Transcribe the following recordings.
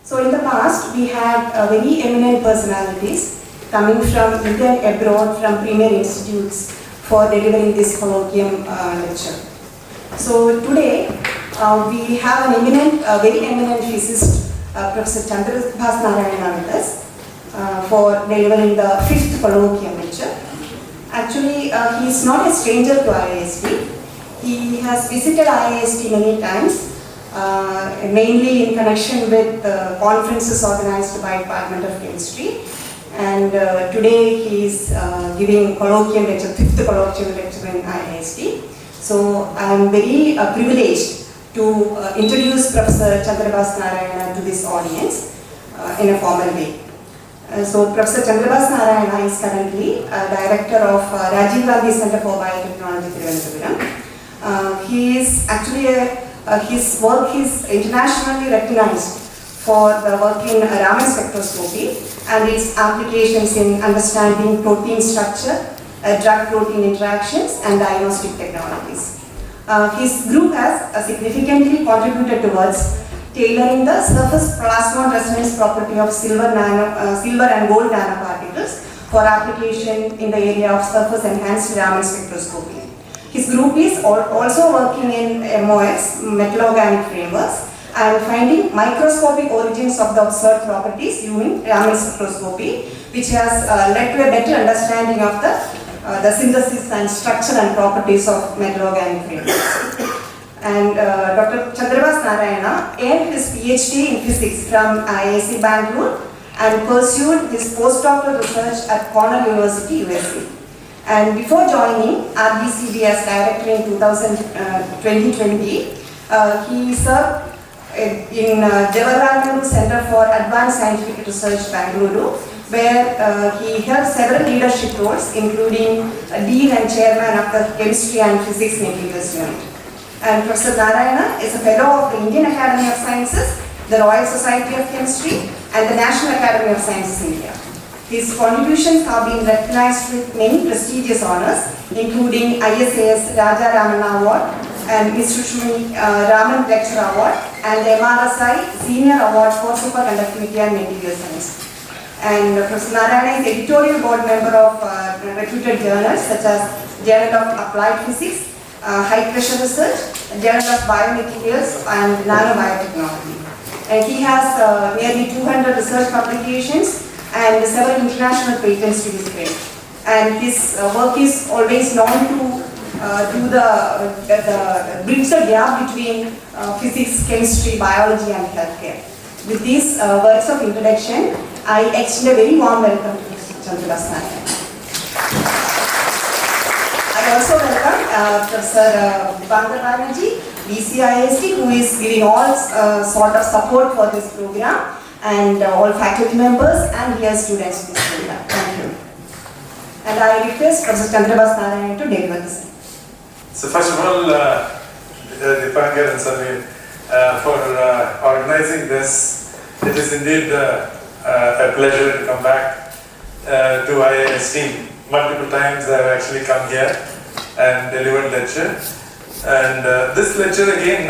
So in the past, we had very eminent personalities coming from India and abroad from premier institutes for delivering this colloquium lecture. So today, we have an very eminent physicist, Professor Chandrabhas Narayana with us for delivering the 5th colloquium lecture. Actually, he is not a stranger to IIST. He has visited IIST many times, mainly in connection with conferences organized by Department of Chemistry. And today he is giving colloquium lecture, 5th colloquium lecture in IIST. So I am very privileged to introduce Professor Chandrabhas Narayana to this audience in a formal way. So Professor Chandrabhas Narayana is currently Director of Rajiv Gandhi Center for Biotechnology, Trivandrum. He is actually, his work is internationally recognized for the work in Raman Spectroscopy and its applications in understanding protein structure, drug-protein interactions and diagnostic technologies. His group has significantly contributed towards tailoring the surface plasmon resonance property of silver and gold nanoparticles for application in the area of surface enhanced Raman spectroscopy. His group is also working in MOFs, metal organic frameworks, and finding microscopic origins of the observed properties using Raman spectroscopy, which has led to a better understanding of the synthesis and structure and properties of metal organic frameworks. And Dr. Chandrabhas Narayana earned his PhD in physics from IISc Bangalore and pursued his postdoctoral research at Cornell University, USA. And before joining RBCB as director in 2020, he served in Jawaharlal Nehru Center for Advanced Scientific Research, Bangalore, where he held several leadership roles, including Dean and Chairman of the Chemistry and Physics Materials Unit. And Professor Narayana is a fellow of the Indian Academy of Sciences, the Royal Society of Chemistry, and the National Academy of Sciences, India. His contributions have been recognized with many prestigious honors, including ISAS Raja Ramana Award and Mr. Raman Lecture Award and the MRSI Senior Award for Superconductivity and Material Science. And Professor Narayana is editorial board member of reputed journals such as Journal of Applied Physics, High Pressure Research, Journal of Biomaterials and Nanobiotechnology. And he has nearly 200 research publications and several international patents to his credit. And his work is always known to bridge the gap between physics, chemistry, biology and healthcare. With these words of introduction, I extend a very warm welcome to Mr. Chandrabhas Narayana. I also welcome Professor Gandhi, DCIST, who is giving all sort of support for this program, and all faculty members and dear students in this program. Thank you. And I request Professor Chandrabhas Narayana to deliver this. So first of all, Dipankar and Samir, for organizing this. It is indeed a pleasure to come back to IIST. Multiple times I have actually come here and delivered lecture. And this lecture again,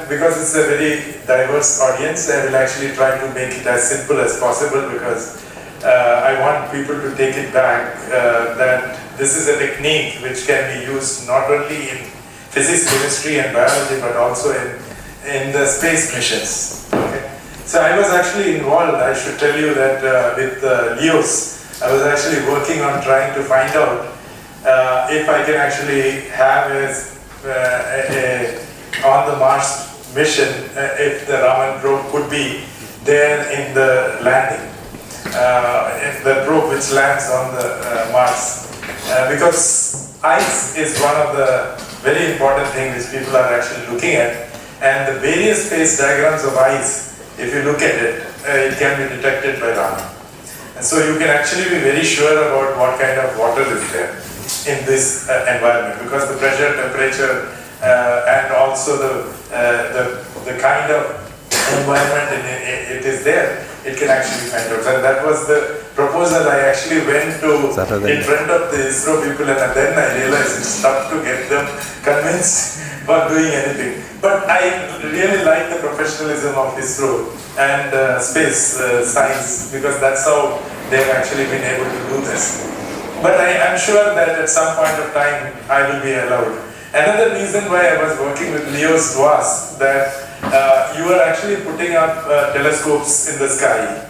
because it's a very diverse audience, I will actually try to make it as simple as possible because I want people to take it back that this is a technique which can be used not only in physics, chemistry and biology but also in the space missions. Okay? So I was actually involved, I should tell you that with LEOS, I was actually working on trying to find out if I can actually have on the Mars mission, if the Raman probe could be there in the landing, if the probe which lands on the Mars. Because ice is one of the very important things which people are actually looking at, and the various phase diagrams of ice, if you look at it, it can be detected by Raman. And so you can actually be very sure about what kind of water is there in this environment, because the pressure, temperature, and also the kind of environment it is there, it can actually find out. And that was the proposal. I actually went to in front of the ISRO people, and then I realized otherwise it's tough to get them convinced for doing anything. But I really like the professionalism of ISRO and space science, because that's how they've actually been able to do this. But I'm sure that at some point of time I will be allowed. Another reason why I was working with LEOS was that you are actually putting up telescopes in the sky,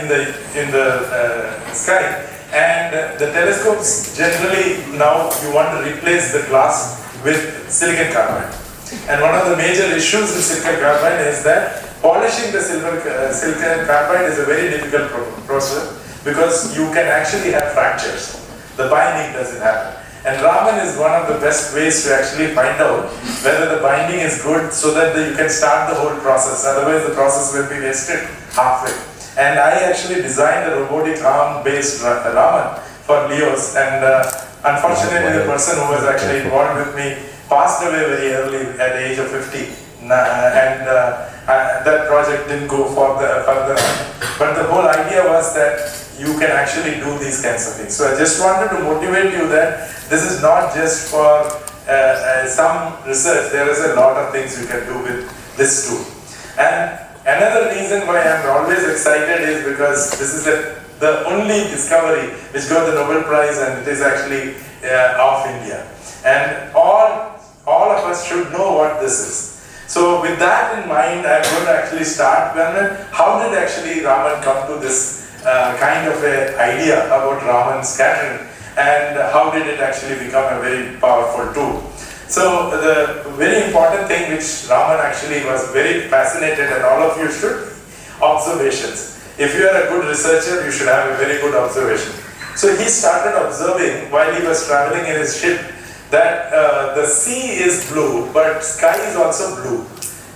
in the sky, and the telescopes generally now you want to replace the glass with silicon carbide. And one of the major issues with silicon carbide is that polishing the silicon carbide is a very difficult process, because you can actually have fractures. The binding doesn't happen. And Raman is one of the best ways to actually find out whether the binding is good, so that you can start the whole process. Otherwise the process will be wasted halfway. And I actually designed a robotic arm based Raman for LEOS, and unfortunately the person who was actually involved with me passed away very early at the age of 50. And that project didn't go further. But the whole idea was that you can actually do these kinds of things. So I just wanted to motivate you that this is not just for some research. There is a lot of things you can do with this tool. And another reason why I'm always excited is because this is the only discovery which got the Nobel Prize, and it is actually of India. And all of us should know what this is. So with that in mind, I'm going to actually start. How did actually Raman come to this kind of an idea about Raman scattering, and how did it actually become a very powerful tool? So the very important thing which Raman actually was very fascinated, and all of you should, observations. If you are a good researcher, you should have a very good observation. So he started observing while he was traveling in his ship that the sea is blue, but sky is also blue.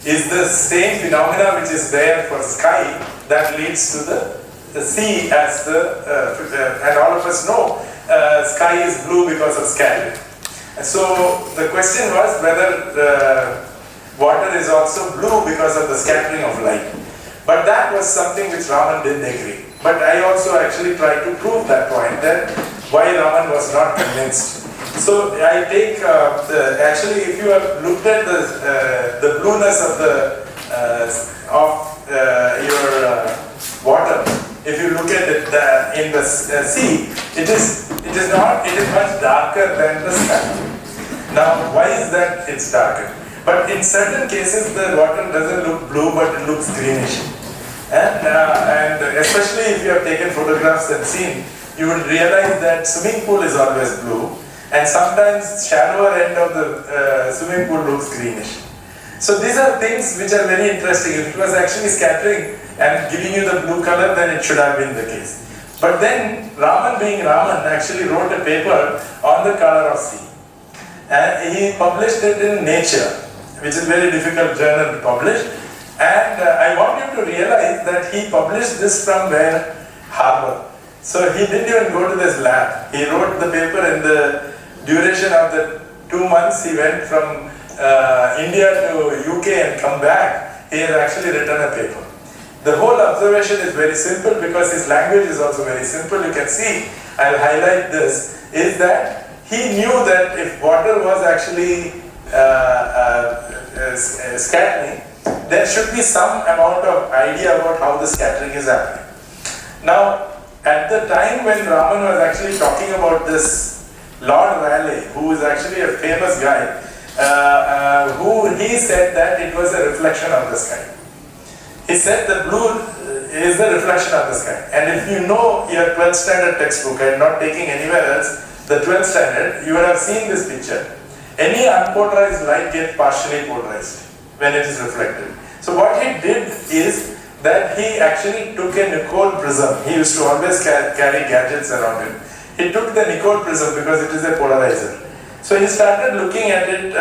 Is the same phenomena which is there for sky that leads to the sea as and all of us know sky is blue because of scattering. So the question was whether water is also blue because of the scattering of light. But that was something which Raman didn't agree. But I also actually tried to prove that point, that why Raman was not convinced. So I take actually, if you have looked at the blueness of your water, if you look at it in the sea, it is much darker than the sky. Now, why is that it's darker? But in certain cases, the water doesn't look blue, but it looks greenish. And especially if you have taken photographs and seen, you will realize that swimming pool is always blue, and sometimes shallower end of the swimming pool looks greenish. So these are things which are very interesting. If it was actually scattering and giving you the blue color, then it should have been the case. But then Raman, being Raman, actually wrote a paper on the color of sea. And he published it in Nature, which is a very difficult journal to publish. And I want you to realize that he published this from where? Harvard. So he didn't even go to this lab. He wrote the paper in the duration of the 2 months. He went from India to UK and come back. He has actually written a paper. The whole observation is very simple because his language is also very simple. You can see, I'll highlight this, is that he knew that if water was actually scattering, there should be some amount of idea about how the scattering is happening. Now, at the time when Raman was actually talking about this, Lord Rayleigh, who is actually a famous guy, he said that it was a reflection of the sky. He said the blue is the reflection of the sky. And if you know your 12th standard textbook, I am not taking anywhere else, the 12th standard, you would have seen this picture. Any unpolarized light gets partially polarized when it is reflected. So what he did is that he actually took a Nicol prism. He used to always carry gadgets around him. He took the Nicol prism because it is a polarizer. So he started looking at it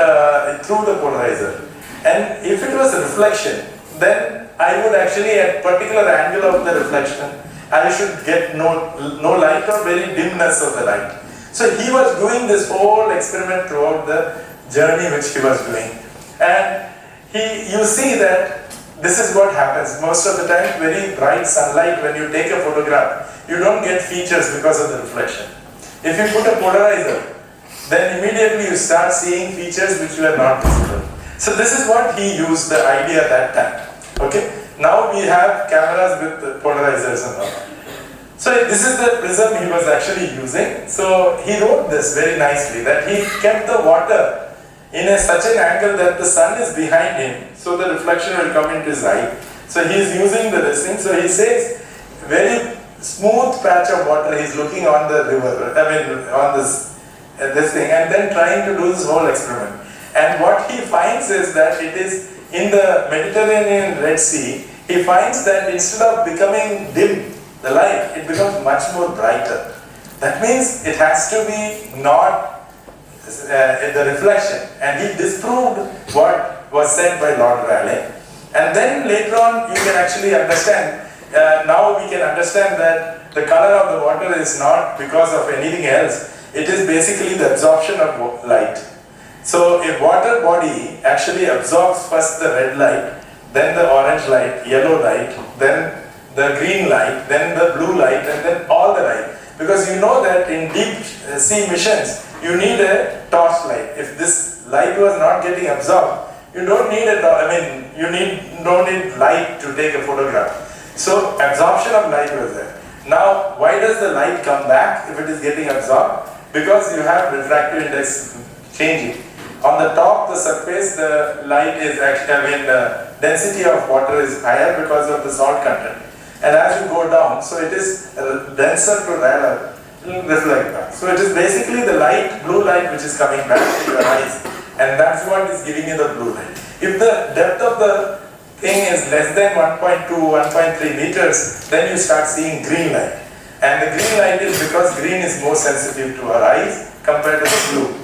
through the polarizer. And if it was a reflection, then I would actually, at particular angle of the reflection, I should get no light or very dimness of the light. So he was doing this whole experiment throughout the journey which he was doing. And you see that this is what happens. Most of the time, very bright sunlight, when you take a photograph, you don't get features because of the reflection. If you put a polarizer, then immediately you start seeing features which were not visible. So this is what he used the idea that time. Okay. Now we have cameras with polarizers and all. So this is the prism he was actually using. So he wrote this very nicely, that he kept the water in such an angle that the sun is behind him, so the reflection will come into his eye. So he is using this thing. So he says, very smooth patch of water, he's looking on the river, on this thing, and then trying to do this whole experiment. And what he finds is that it is in the Mediterranean Red Sea, he finds that instead of becoming dim, the light, it becomes much more brighter. That means it has to be not the reflection. And he disproved what was said by Lord Rayleigh. And then later on, you can actually understand, now we can understand that the color of the water is not because of anything else. It is basically the absorption of light. So a water body actually absorbs first the red light, then the orange light, yellow light, then the green light, then the blue light, and then all the light. Because you know that in deep sea missions, you need a torch light. If this light was not getting absorbed, you don't need don't need light to take a photograph. So absorption of light was there. Now, why does the light come back if it is getting absorbed? Because you have refractive index changing. On the top, the surface, the light is actually, the density of water is higher because of the salt content. And as you go down, so it is denser to rarer, it will reflect back. So it is basically the light, blue light, which is coming back to your eyes. And that's what is giving you the blue light. If the depth of the thing is less than 1.2, 1.3 meters, then you start seeing green light. And the green light is because green is more sensitive to our eyes compared to the blue.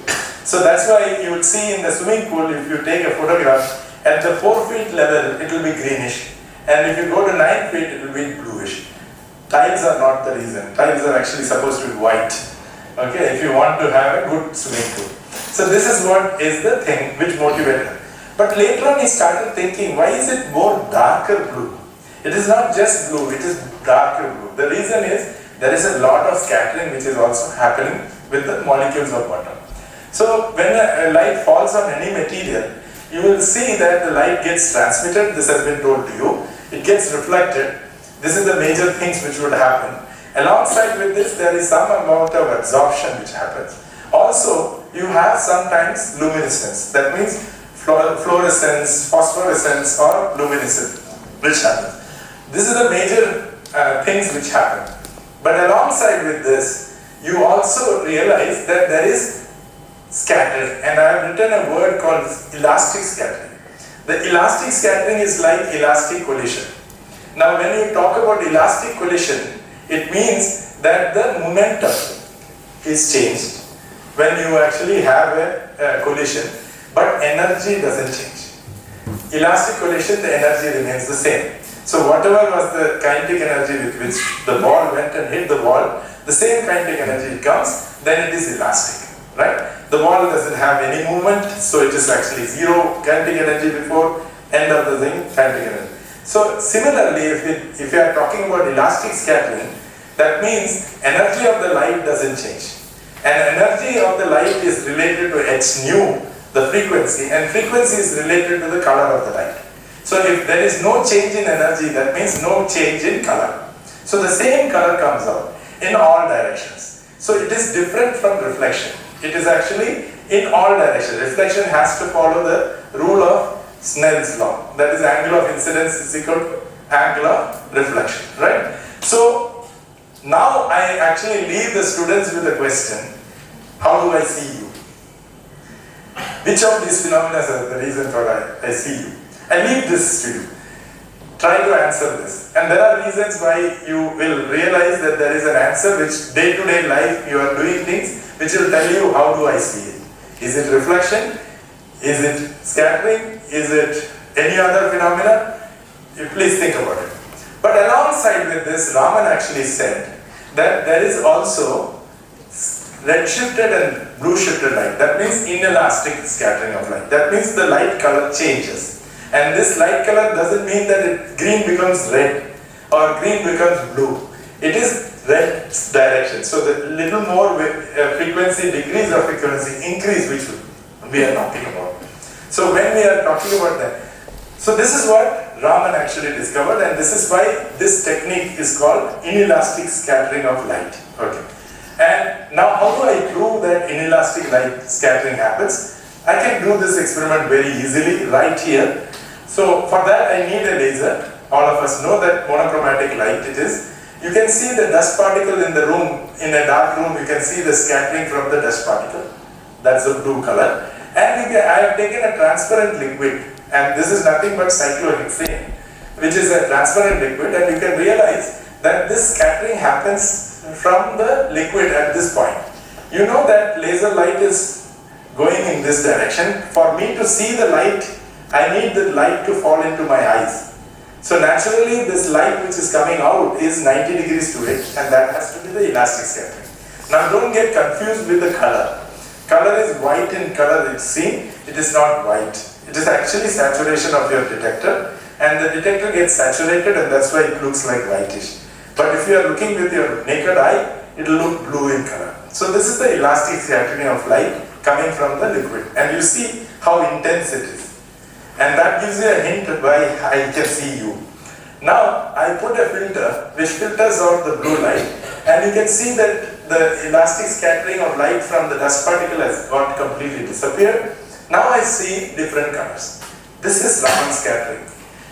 So that's why you will see in the swimming pool, if you take a photograph, at the 4 feet level, it will be greenish. And if you go to 9 feet, it will be bluish. Tiles are not the reason. Tiles are actually supposed to be white. Okay, if you want to have a good swimming pool. So this is what is the thing which motivated him. But later on he started thinking, why is it more darker blue? It is not just blue, it is darker blue. The reason is, there is a lot of scattering which is also happening with the molecules of water. So when a light falls on any material, you will see that the light gets transmitted. This has been told to you. It gets reflected. This is the major things which would happen. Alongside with this, there is some amount of absorption which happens. Also, you have sometimes luminescence. That means fluorescence, phosphorescence, or luminescence which happens. This is the major things which happen. But alongside with this, you also realize that there is scattering, and I have written a word called elastic scattering. The elastic scattering is like elastic collision. Now when you talk about elastic collision, it means that the momentum is changed when you actually have a collision, but energy doesn't change. Elastic collision, the energy remains the same. So whatever was the kinetic energy with which the ball went and hit the wall, the same kinetic energy comes, then it is elastic. Right? The ball doesn't have any movement, so it is actually zero kinetic energy before end of the thing, kinetic energy. So similarly, if you are talking about elastic scattering, that means energy of the light doesn't change. And energy of the light is related to h nu, the frequency, and frequency is related to the color of the light. So if there is no change in energy, that means no change in color. So the same color comes out in all directions. So it is different from reflection. It is actually in all directions. Reflection has to follow the rule of Snell's law. That is, angle of incidence is equal to angle of reflection, right? So now I actually leave the students with a question: how do I see you? Which of these phenomena are the reason for I see you? I leave this to you. Try to answer this. And there are reasons why you will realize that there is an answer which day-to-day life you are doing things which will tell you how do I see it. Is it reflection? Is it scattering? Is it any other phenomena? You please think about it. But alongside with this, Raman actually said that there is also red shifted and blue shifted light. That means inelastic scattering of light. That means the light color changes. And this light color doesn't mean that green becomes red or green becomes blue. It is red direction. So the little more frequency, degrees of frequency increase, which we are talking about. So when we are talking about that, so this is what Raman actually discovered, and this is why this technique is called inelastic scattering of light. Okay. And now how do I prove that inelastic light scattering happens? I can do this experiment very easily right here. So for that I need a laser. All of us know that monochromatic light it is. You can see the dust particle in the room, in a dark room, you can see the scattering from the dust particle. That's the blue color. And I have taken a transparent liquid, and this is nothing but cyclohexane, which is a transparent liquid, and you can realize that this scattering happens from the liquid at this point. You know that laser light is going in this direction. For me to see the light, I need the light to fall into my eyes. So naturally this light which is coming out is 90 degrees to it, and that has to be the elastic scattering. Now don't get confused with the color. Color is white in color, it's seen. It is not white. It is actually saturation of your detector, and the detector gets saturated, and that's why it looks like whitish. But if you are looking with your naked eye, it will look blue in color. So this is the elastic scattering of light coming from the liquid, and you see how intense it is. And that gives you a hint why I can see you. Now I put a filter which filters out the blue light, and you can see that the elastic scattering of light from the dust particle has got completely disappeared. Now I see different colors. This is Raman scattering,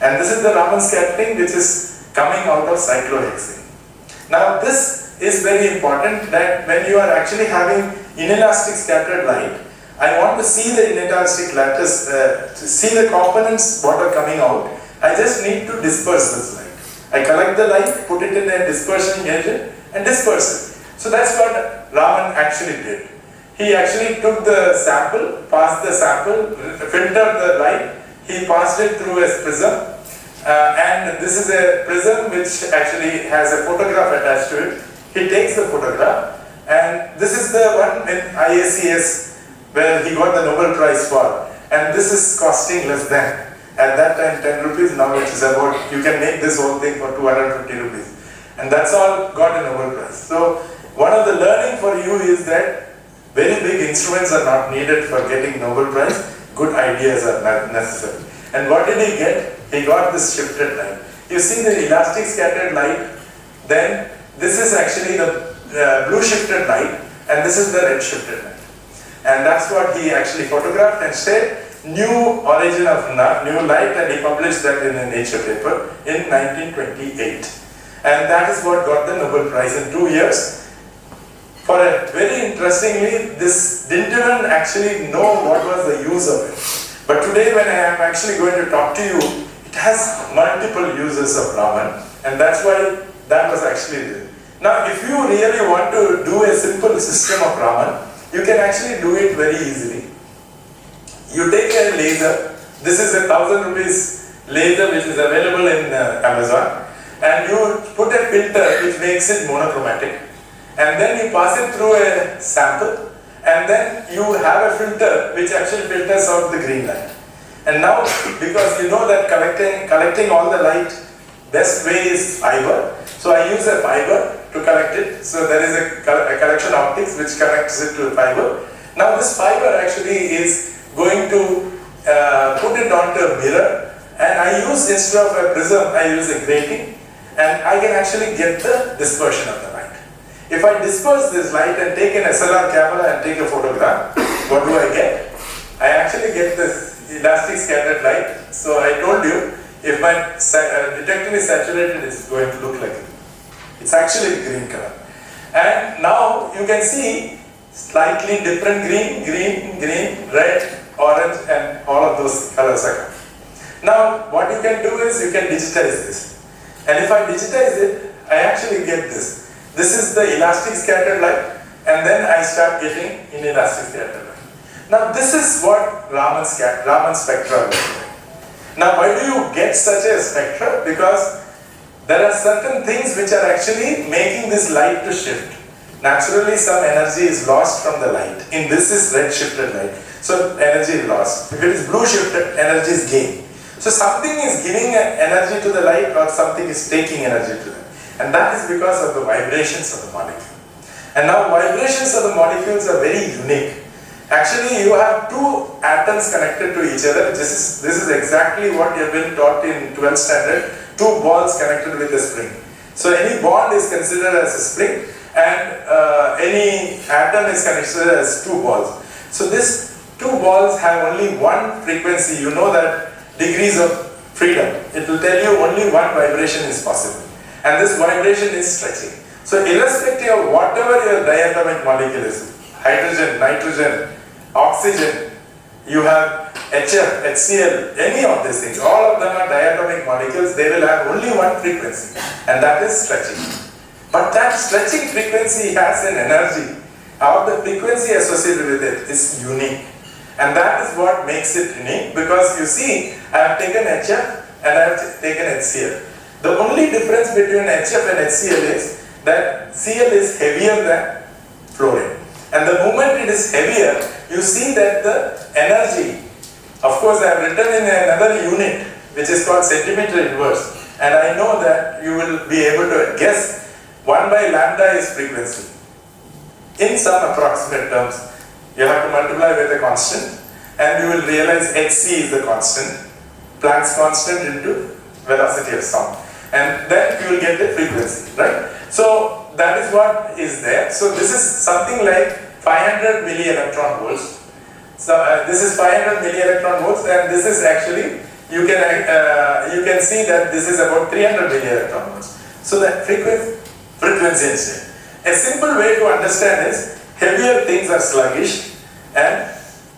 and this is the Raman scattering which is coming out of cyclohexane. Now this is very important, that when you are actually having inelastic scattered light, I want to see the inelastic lattice, to see the components what are coming out. I just need to disperse this light. I collect the light, put it in a dispersion agent, and disperse it. So that's what Raman actually did. He actually took the sample, passed the sample, filtered the light, he passed it through a prism, and this is a prism which actually has a photograph attached to it. He takes the photograph, and this is the one in IACS where he got the Nobel Prize for, and this is costing less than, at that time 10 rupees, now it is about, you can make this whole thing for 250 rupees, and that's all got a Nobel Prize. So one of the learning for you is that very big instruments are not needed for getting Nobel Prize, good ideas are necessary. And what did he get? He got this shifted light. You see the elastic scattered light, then this is actually the blue shifted light, and this is the red shifted light. And that's what he actually photographed and said, new origin of new light, and he published that in a Nature paper in 1928. And that is what got the Nobel Prize in 2 years. For a very interestingly, this didn't even actually know what was the use of it. But today when I am actually going to talk to you, it has multiple uses of Raman, and that's why that was actually there. Now if you really want to do a simple system of Raman, you can actually do it very easily. You take a laser, this is a 1,000 rupees laser which is available in Amazon, and you put a filter which makes it monochromatic, and then you pass it through a sample, and then you have a filter which actually filters out the green light. And now, because you know that collecting all the light, best way is fiber, so I use a fiber to collect it. So there is a collection optics which connects it to a fiber. Now this fiber actually is going to put it onto a mirror, and I use, instead of a prism, I use a grating, and I can actually get the dispersion of the light. If I disperse this light and take an SLR camera and take a photograph, what do I get? I actually get this elastic scattered light. So I told you, if my detector is saturated, it's going to look like it. It's actually green color. And now you can see slightly different green, red, orange, and all of those colors are coming. Now what you can do is you can digitize this. And if I digitize it, I actually get this. This is the elastic scattered light, and then I start getting inelastic scattered light. Now this is what Raman spectra looks like. Now why do you get such a spectra? Because there are certain things which are actually making this light to shift. Naturally some energy is lost from the light. In this is red shifted light, so energy is lost. If it is blue shifted, energy is gained. So something is giving energy to the light, or something is taking energy to them. And that is because of the vibrations of the molecule. And now vibrations of the molecules are very unique. Actually, you have two atoms connected to each other. This is exactly what you have been taught in 12th standard. Two balls connected with a spring. So any bond is considered as a spring, and any atom is considered as two balls. So these two balls have only one frequency. You know that degrees of freedom. It will tell you only one vibration is possible. And this vibration is stretching. So irrespective of whatever your diatomic molecule is, hydrogen, nitrogen, oxygen, you have HF, HCl, any of these things, all of them are diatomic molecules. They will have only one frequency, and that is stretching. But that stretching frequency has an energy, or the frequency associated with it is unique. And that is what makes it unique, because you see, I have taken HF and I have taken HCl. The only difference between HF and HCl is that Cl is heavier than fluorine. And the moment it is heavier, you see that the energy, of course I have written in another unit which is called centimeter inverse, and I know that you will be able to guess 1 by lambda is frequency. In some approximate terms, you have to multiply with a constant, and you will realize hc is the constant, Planck's constant into velocity of sound, and then you will get the frequency, right? So that is what is there. So this is something like 500 millielectron volts. So this is 500 millielectron volts, and this is actually, you can see that this is about 300 millielectron volts. So the frequency is there. A simple way to understand is, heavier things are sluggish and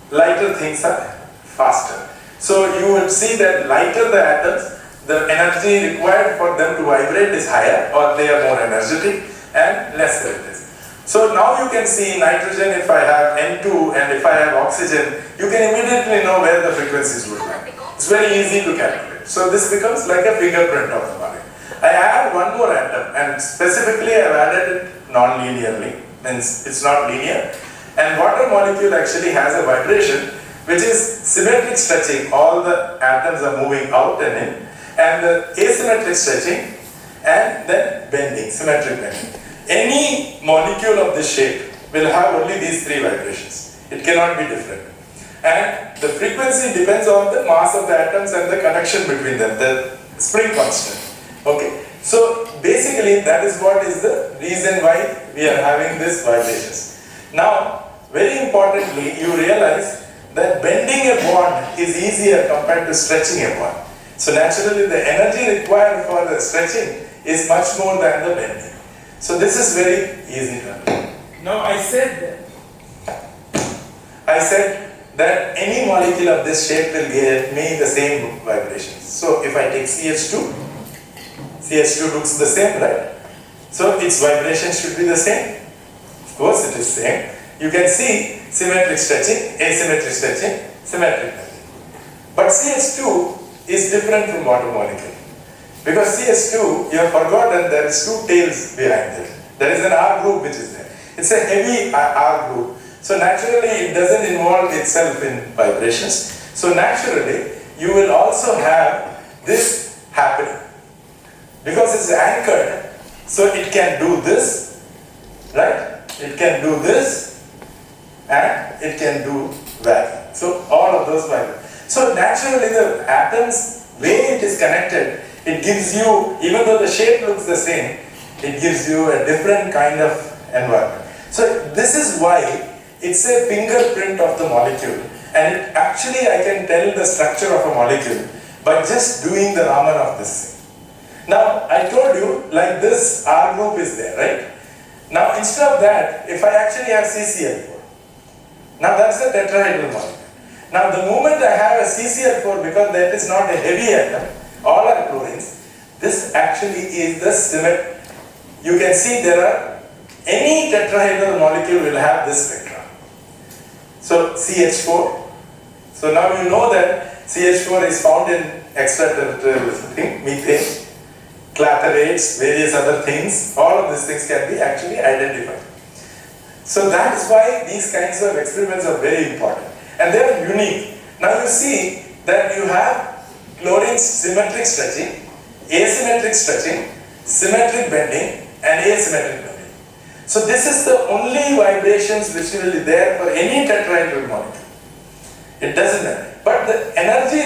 lighter things are faster. So you will see that lighter the atoms, the energy required for them to vibrate is higher, or they are more energetic, and lesser it is. So now you can see nitrogen, if I have N2 and if I have oxygen, you can immediately know where the frequencies would lie. It's very easy to calculate. So this becomes like a fingerprint of the molecule. I add one more atom, and specifically I have added it non-linearly, means it's not linear. And water molecule actually has a vibration which is symmetric stretching. All the atoms are moving out and in, and the asymmetric stretching, and then bending, symmetric bending. Any molecule of this shape will have only these three vibrations. It cannot be different. And the frequency depends on the mass of the atoms and the connection between them, the spring constant. Okay. So basically that is what is the reason why we are having these vibrations. Now, very importantly, you realize that bending a bond is easier compared to stretching a bond. So naturally the energy required for the stretching is much more than the bending. So this is very easy to understand. Now I said that any molecule of this shape will give me the same vibrations. So if I take CH2 looks the same, right? So its vibration should be the same. Of course it is same. You can see symmetric stretching, asymmetric stretching, symmetric bending. But CH2 is different from water molecule. Because CH2, you have forgotten there is two tails behind it. There is an R group which is there. It's a heavy R group. So naturally it doesn't involve itself in vibrations. So naturally you will also have this happening. Because it's anchored, so it can do this, right? It can do this, and it can do that. So all of those vibrations. So naturally the atoms, way it is connected, it gives you, even though the shape looks the same, it gives you a different kind of environment. So this is why it's a fingerprint of the molecule, and it actually I can tell the structure of a molecule by just doing the Raman of this thing. Now I told you like this R group is there, right? Now instead of that, if I actually have CCl4, now that's a tetrahedral molecule. Now the moment I have a CCl4, because that is not a heavy atom, all are chlorines, this actually is the symmetry. You can see there are, any tetrahedral molecule will have this spectra. So CH4, so now you know that CH4 is found in extraterrestrial thing, methane, claterates, various other things, all of these things can be actually identified. So that is why these kinds of experiments are very important, and they are unique. Now you see that you have chlorine symmetric stretching, asymmetric stretching, symmetric bending, and asymmetric bending. So this is the only vibrations which will be there for any tetrahedral molecule. It doesn't matter. But the energy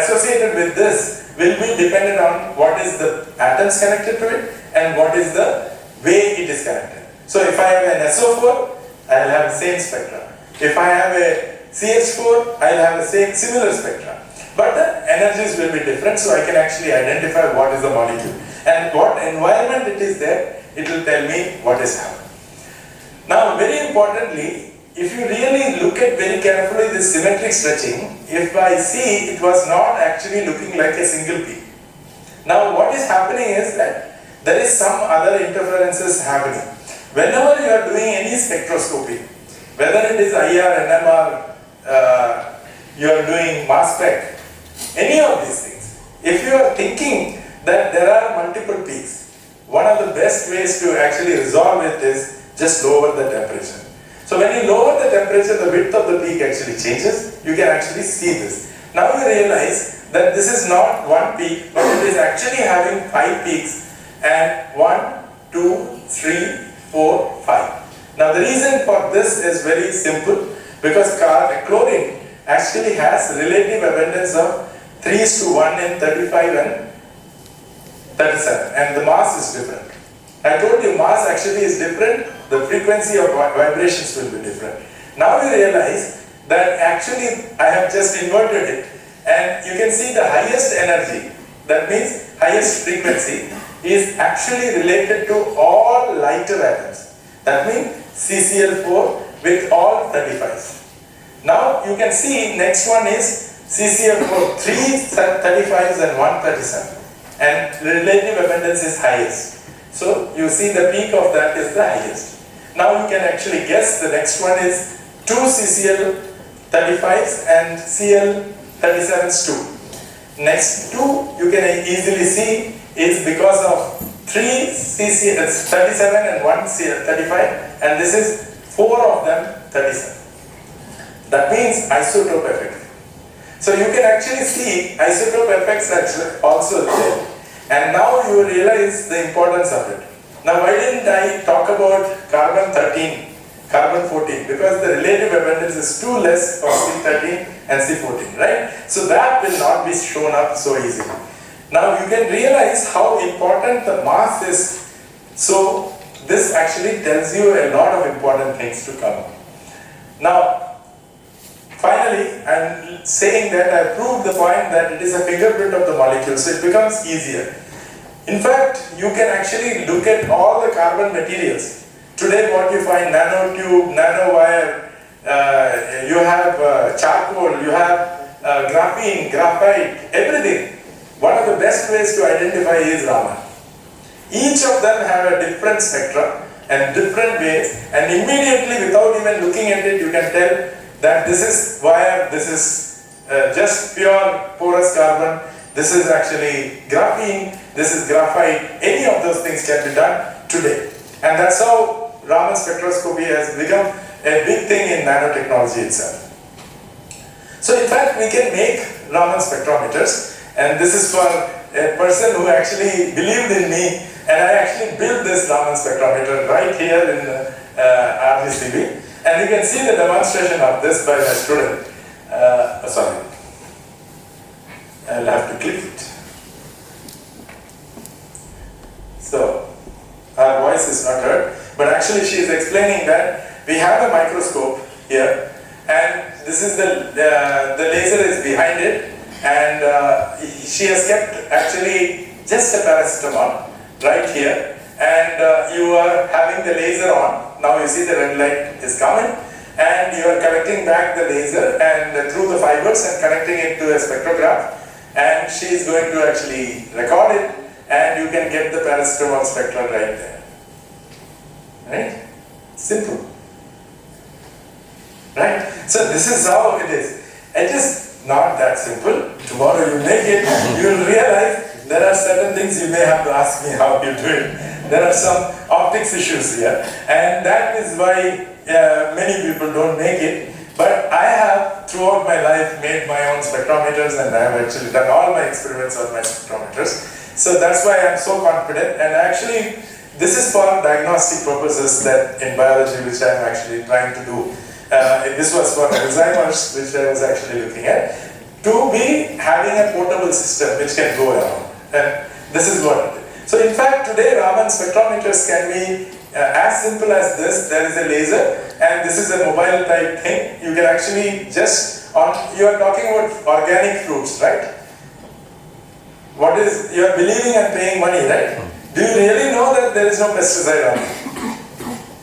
associated with this will be dependent on what is the atoms connected to it and what is the way it is connected. So if I have an SO4, I will have the same spectra. If I have a CH4, I will have the same similar spectra. But the energies will be different, so I can actually identify what is the molecule. And what environment it is there, it will tell me what is happening. Now, very importantly, if you really look at very carefully this symmetric stretching, if I see it was not actually looking like a single peak. Now, what is happening is that there is some other interferences happening. Whenever you are doing any spectroscopy, whether it is IR, NMR, you are doing mass spec, any of these things, if you are thinking that there are multiple peaks, one of the best ways to actually resolve it is just lower the temperature. So when you lower the temperature, the width of the peak actually changes. You can actually see this. Now you realize that this is not one peak, but it is actually having 5 peaks and 1, 2, 3, 4, 5. Now the reason for this is very simple, because chlorine actually has relative abundance of 3:1 in 35 and 37, and the mass is different. I told you mass actually is different, the frequency of vibrations will be different. Now you realize that actually I have just inverted it, and you can see the highest energy, that means highest frequency, is actually related to all lighter atoms. That means CCl4 with all 35s. Now you can see next one is CCl4, 3 35s and 1 37, and relative abundance is highest. So you see the peak of that is the highest. Now you can actually guess the next one is 2 CCl35s and Cl37s 2. Next 2 you can easily see is because of 3 CCl37 and 1 Cl35, and this is 4 of them 37. That means isotope effect. So you can actually see isotope effects actually also there. And now you realize the importance of it. Now why didn't I talk about carbon 13, carbon 14? Because the relative abundance is too less for C13 and C14, right? So that will not be shown up so easily. Now you can realize how important the mass is. So this actually tells you a lot of important things to come. Now, finally, I'm saying that I proved the point that it is a fingerprint of the molecule, so it becomes easier. In fact, you can actually look at all the carbon materials. Today what you find, nanotube, nanowire, you have charcoal, you have graphene, graphite, everything. One of the best ways to identify is Raman. Each of them have a different spectra and different ways, and immediately without even looking at it, you can tell that this is wire, this is just pure porous carbon, this is actually graphene, this is graphite. Any of those things can be done today. And that's how Raman Spectroscopy has become a big thing in nanotechnology itself. So in fact, we can make Raman spectrometers, and this is for a person who actually believed in me, and I actually built this Raman spectrometer right here in RGCB. And you can see the demonstration of this by my student. Sorry, I'll have to click it. So, her voice is not heard, but actually she is explaining that we have a microscope here, and this is the laser is behind it, and she has kept actually just a paracetamol right here, and you are having the laser on. Now you see the red light is coming, and you are connecting back the laser and through the fibers and connecting it to a spectrograph, and she is going to actually record it, and you can get the paracetamol spectra right there. Right? Simple. Right? So this is how it is. It is not that simple. Tomorrow you make it, you will realize there are certain things you may have to ask me how you do it. There are some optics issues here, and that is why many people don't make it. But I have, throughout my life, made my own spectrometers, and I have actually done all my experiments on my spectrometers. So that's why I'm so confident. And actually, this is for diagnostic purposes that in biology, which I'm actually trying to do. This was for Alzheimer's, which I was actually looking at, to be having a portable system which can go around. And this is what it is. So in fact, today Raman spectrometers can be as simple as this. There is a laser, and this is a mobile type thing. You can actually just, you are talking about organic fruits, right? What is, you are believing and paying money, right? Do you really know that there is no pesticide on it?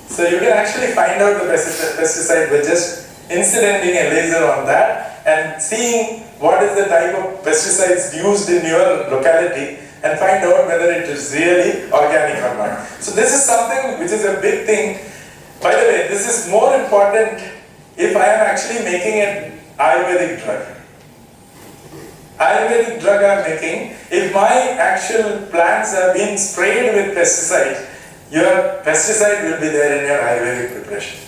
So you can actually find out the pesticide by just incidenting a laser on that and seeing what is the type of pesticides used in your locality and find out whether it is really organic or not. So this is something which is a big thing. By the way, this is more important if I am actually making an Ayurvedic drug. Ayurvedic drug I am making, if my actual plants have been sprayed with pesticide, your pesticide will be there in your Ayurvedic preparation.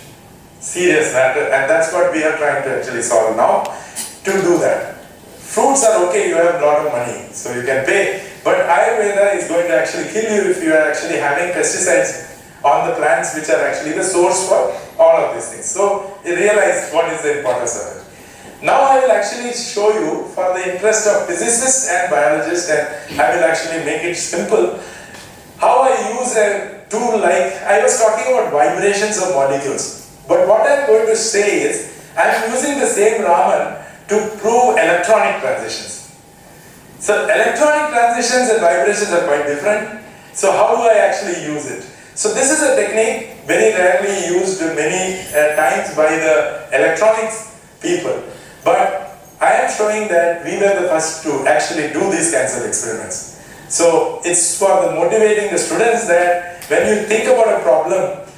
Serious matter, and that's what we are trying to actually solve now, to do that. Fruits are okay, you have a lot of money, so you can pay, but Ayurveda is going to actually kill you if you are actually having pesticides on the plants which are actually the source for all of these things. So you realize what is the importance of it. Now I will actually show you, for the interest of physicists and biologists, and I will actually make it simple, how I use a tool like, I was talking about vibrations of molecules, but what I am going to say is, I am using the same Raman to prove electronic transitions. So electronic transitions and vibrations are quite different, so how do I actually use it? So this is a technique very rarely used many times by the electronics people. But I am showing that we were the first to actually do these kinds of experiments. So it's for the motivating the students that when you think about a problem,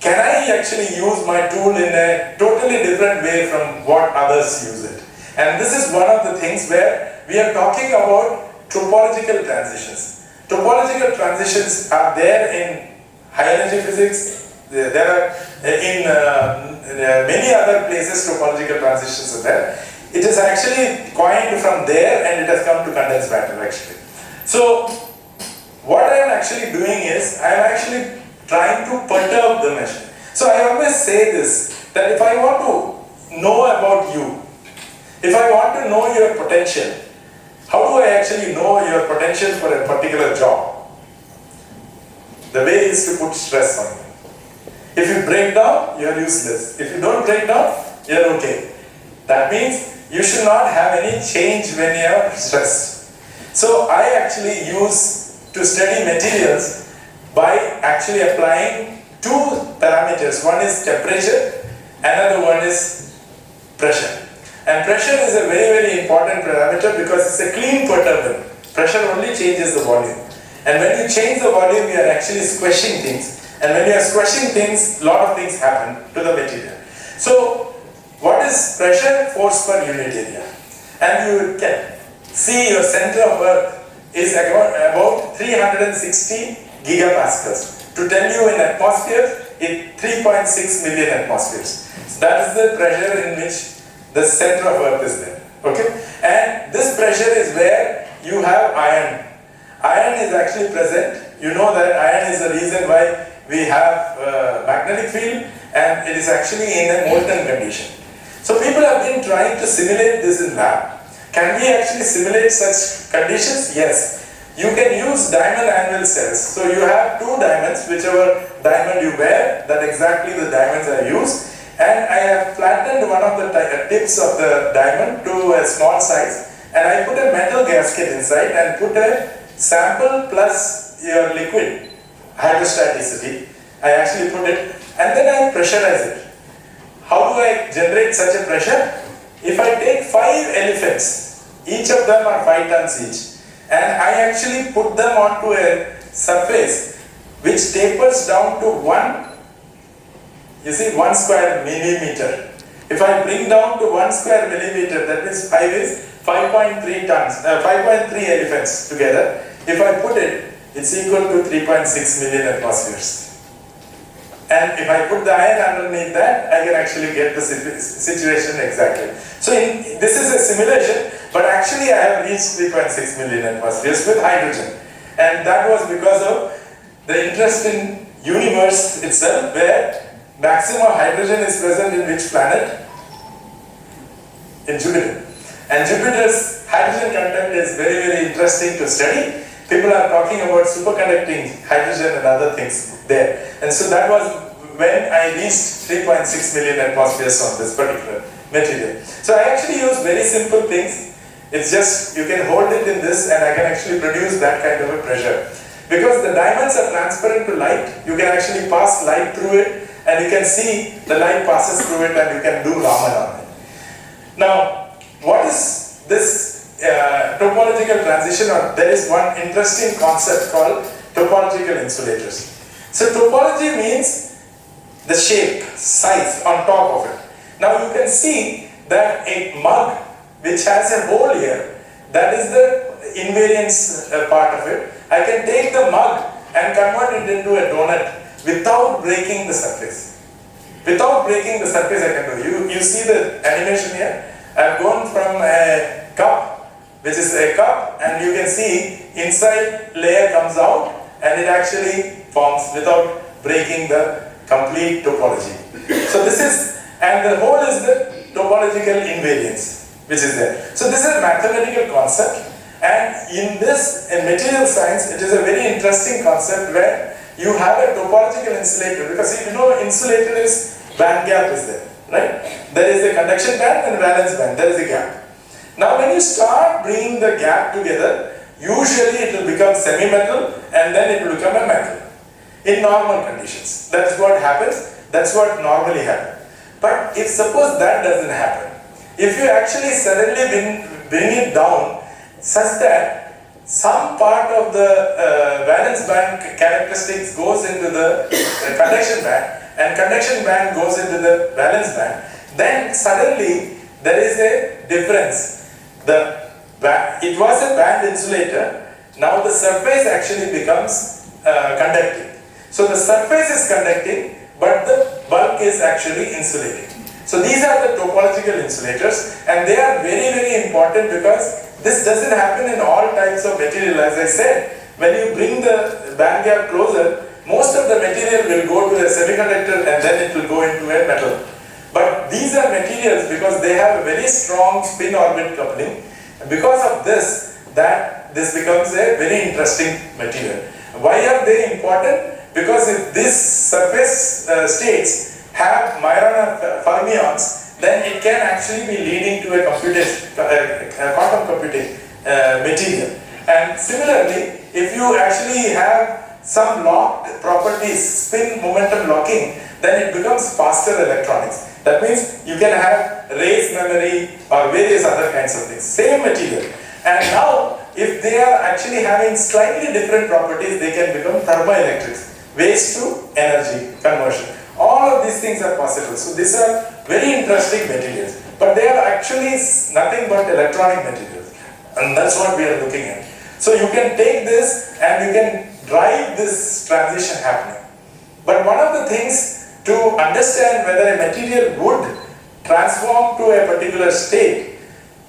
can I actually use my tool in a totally different way from what others use it? And this is one of the things where we are talking about topological transitions. Topological transitions are there in high energy physics. There are in many other places topological transitions are there. It is actually coined from there and it has come to condensed matter actually. So what I am actually doing is I am actually trying to perturb the machine. So I always say this, that if I want to know about you, if I want to know your potential, how do I actually know your potential for a particular job? The way is to put stress on you. If you break down, you are useless. If you don't break down, you are okay. That means you should not have any change when you are stressed. So I actually use to study materials by actually applying two parameters. One is temperature, another one is pressure. And pressure is a very, very important parameter because it's a clean perturbant. Pressure only changes the volume. And when you change the volume, you are actually squashing things. And when you are squashing things, a lot of things happen to the material. So, what is pressure? Force per unit area. And you can see your center of Earth is about 360 gigapascals. To tell you in atmosphere, it's 3.6 million atmospheres. So that is the pressure in which the center of Earth is there. Okay? And this pressure is where you have iron. Iron is actually present. You know that iron is the reason why we have magnetic field, and it is actually in a molten condition. So people have been trying to simulate this in lab. Can we actually simulate such conditions? Yes. You can use diamond anvil cells. So you have two diamonds, whichever diamond you wear, that exactly the diamonds are used. And I have flattened one of the tips of the diamond to a small size, and I put a metal gasket inside and put a sample plus your liquid hydrostaticity. I actually put it and then I pressurize it. How do I generate such a pressure? If I take 5 elephants, each of them are 5 tons each, and I actually put them onto a surface which tapers down to 1 square millimeter. If I bring down to 1 square millimeter, that means 5 is 5.3 tons, 5.3 elephants together. If I put it, it's equal to 3.6 million atmospheres. And if I put the iron underneath that, I can actually get the situation exactly. So this is a simulation, but actually I have reached 3.6 million atmospheres with hydrogen. And that was because of the interest in universe itself, where maximum hydrogen is present in which planet? In Jupiter. And Jupiter's hydrogen content is very, very interesting to study. People are talking about superconducting hydrogen and other things there. And so that was when I reached 3.6 million atmospheres on this particular material. So I actually use very simple things. It's just, you can hold it in this and I can actually produce that kind of a pressure. Because the diamonds are transparent to light, you can actually pass light through it and you can see the light passes through it and you can do Raman on it. Now, what is this topological transition? Or there is one interesting concept called topological insulators. So topology means the shape, size on top of it. Now you can see that a mug which has a hole here, that is the invariance part of it. I can take the mug and convert it into a donut without breaking the surface. Without breaking the surface I can do. You see the animation here? I have gone from a cup, which is a cup, and you can see inside layer comes out and it actually forms without breaking the complete topology. So this is, and the whole is the topological invariance which is there. So this is a mathematical concept, and in this, in material science, it is a very interesting concept where you have a topological insulator, because you know insulator is band gap is there, right? There is a conduction band and valence band, there is a gap. Now when you start bringing the gap together, usually it will become semi-metal and then it will become a metal in normal conditions. That is what happens, that's what normally happens. But if suppose that doesn't happen, if you actually suddenly bring it down such that some part of the valence band characteristics goes into the conduction band and conduction band goes into the valence band, then suddenly there is a difference. It was a band insulator, now the surface actually becomes conducting. So the surface is conducting, but the bulk is actually insulating. So these are the topological insulators, and they are very, very important because this doesn't happen in all types of material. As I said, when you bring the band gap closer, most of the material will go to a semiconductor and then it will go into a metal. But these are materials because they have a very strong spin orbit coupling, and because of this, this becomes a very interesting material. Why are they important? Because if these surface states have Majorana fermions, then it can actually be leading to a quantum computing material. And similarly, if you actually have some locked properties, spin momentum locking, then it becomes faster electronics. That means you can have race memory or various other kinds of things. Same material. And now, if they are actually having slightly different properties, they can become thermoelectrics, waste to energy conversion. All of these things are possible. So these are very interesting materials. But they are actually nothing but electronic materials. And that's what we are looking at. So you can take this and you can drive this transition happening. But one of the things to understand whether a material would transform to a particular state,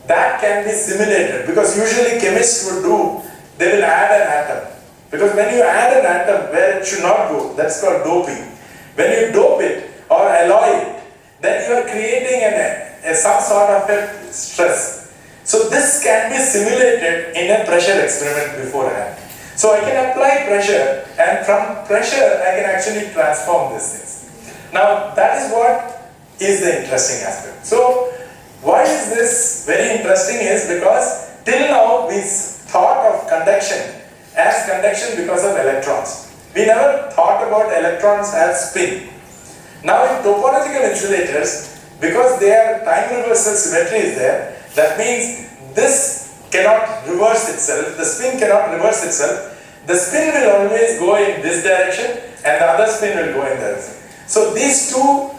that can be simulated, because usually chemists would do, they will add an atom. Because when you add an atom where it should not go, that's called doping. When you dope it or alloy it, then you are creating some sort of a stress. So this can be simulated in a pressure experiment beforehand. So I can apply pressure, and from pressure I can actually transform these things. Now that is what is the interesting aspect. So why is this very interesting is because till now we thought of conduction as conduction because of electrons. We never thought about electrons as spin. Now in topological insulators, because their time reversal symmetry is there, that means this cannot reverse itself, the spin cannot reverse itself. The spin will always go in this direction and the other spin will go in this. So these two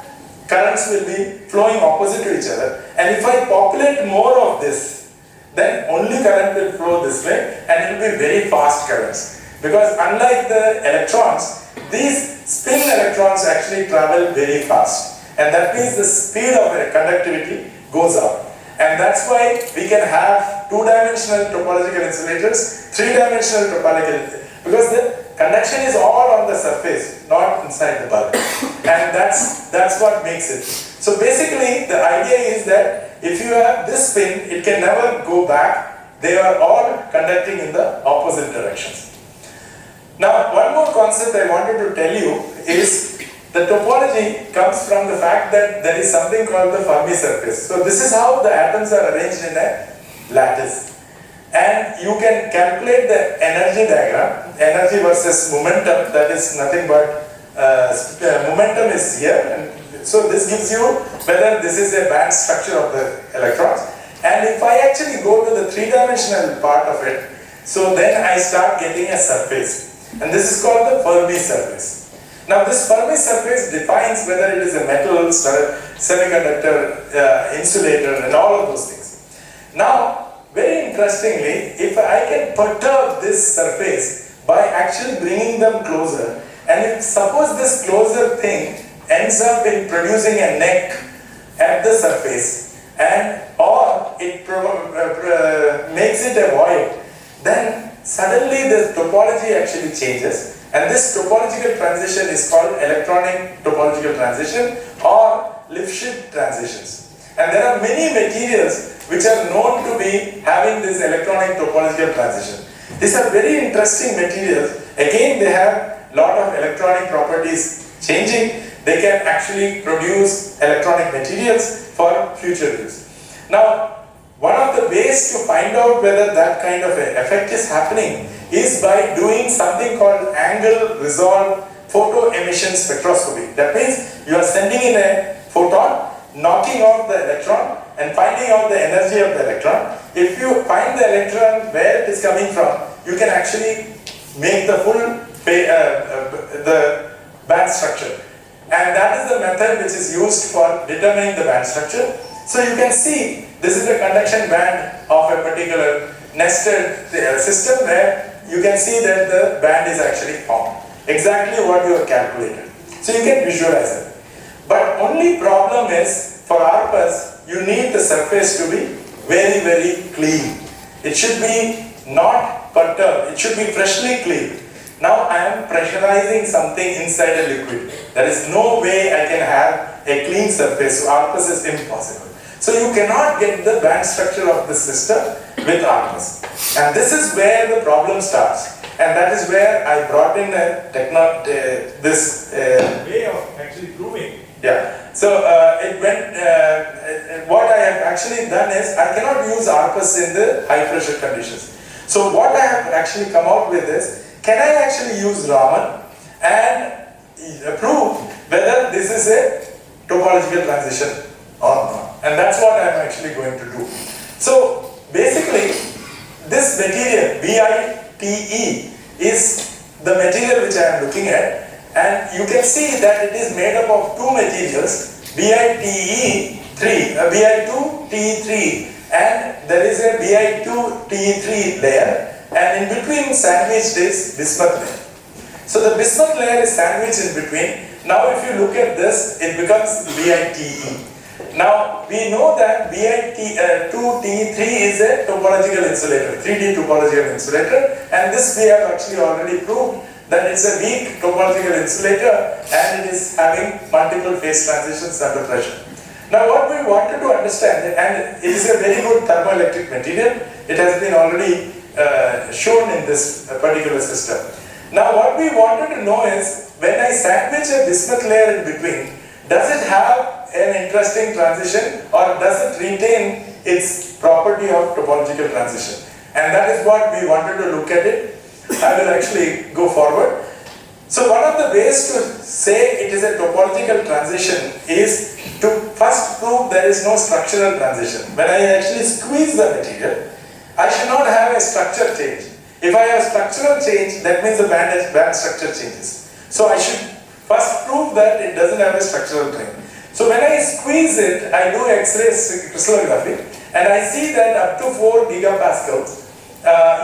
currents will be flowing opposite to each other, and if I populate more of this, then only current will flow this way and it will be very fast currents. Because unlike the electrons, these spin electrons actually travel very fast, and that means the speed of conductivity goes up. And that's why we can have two-dimensional topological insulators, three-dimensional topological, because the conduction is all on the surface, not inside the bulk. And that's what makes it. So basically, the idea is that if you have this spin, it can never go back. They are all conducting in the opposite directions. Now, one more concept I wanted to tell you is the topology comes from the fact that there is something called the Fermi surface. So this is how the atoms are arranged in a lattice. And you can calculate the energy diagram, energy versus momentum, that is nothing but momentum is here. And so this gives you whether this is a band structure of the electrons. And if I actually go to the three-dimensional part of it, so then I start getting a surface. And this is called the Fermi surface. Now this Fermi surface defines whether it is a metal, semiconductor, insulator, and all of those things. Now, very interestingly, if I can perturb this surface by actually bringing them closer, and if suppose this closer thing ends up in producing a neck at the surface, and or it makes it a void, then suddenly the topology actually changes. And this topological transition is called electronic topological transition or Lifshitz transitions. And there are many materials which are known to be having this electronic topological transition. These are very interesting materials. Again, they have a lot of electronic properties changing. They can actually produce electronic materials for future use. Now, one of the ways to find out whether that kind of an effect is happening is by doing something called angle resolved photo emission spectroscopy. That means you are sending in a photon, knocking out the electron and finding out the energy of the electron. If you find the electron where it is coming from, you can actually make the full the band structure. And that is the method which is used for determining the band structure. So you can see this is the conduction band of a particular nested system where you can see that the band is actually formed. Exactly what you have calculated. So you can visualize it. But only problem is, for our purpose, you need the surface to be very, very clean. It should be not perturbed. It should be freshly clean. Now I am pressurizing something inside a liquid. There is no way I can have a clean surface. So ARPAS is impossible. So you cannot get the band structure of the system with ARPAS. And this is where the problem starts. And that is where I brought in a this way of actually proving. Yeah. So what I have actually done is I cannot use ARPAS in the high pressure conditions. So what I have actually come out with is, can I actually use Raman and prove whether this is a topological transition or not? And that's what I'm actually going to do. So basically, this material, BITE, is the material which I am looking at. And you can see that it is made up of two materials, Bi2TE3, and there is a Bi2TE3 layer. And in between sandwiched is bismuth layer. So the bismuth layer is sandwiched in between. Now if you look at this, it becomes BITE. Now we know that Bi2TE3 is a topological insulator, 3D topological insulator, and this we have actually already proved that it's a weak topological insulator and it is having multiple phase transitions under pressure. Now what we wanted to understand, and it is a very good thermoelectric material, it has been already shown in this particular system. Now what we wanted to know is, when I sandwich a bismuth layer in between, does it have an interesting transition or does it retain its property of topological transition? And that is what we wanted to look at it. I will actually go forward. So one of the ways to say it is a topological transition is to first prove there is no structural transition. When I actually squeeze the material, I should not have a structure change. If I have a structural change, that means the band structure changes. So I should first prove that it doesn't have a structural change. So when I squeeze it, I do X-ray crystallography, and I see that up to 4 gigapascals,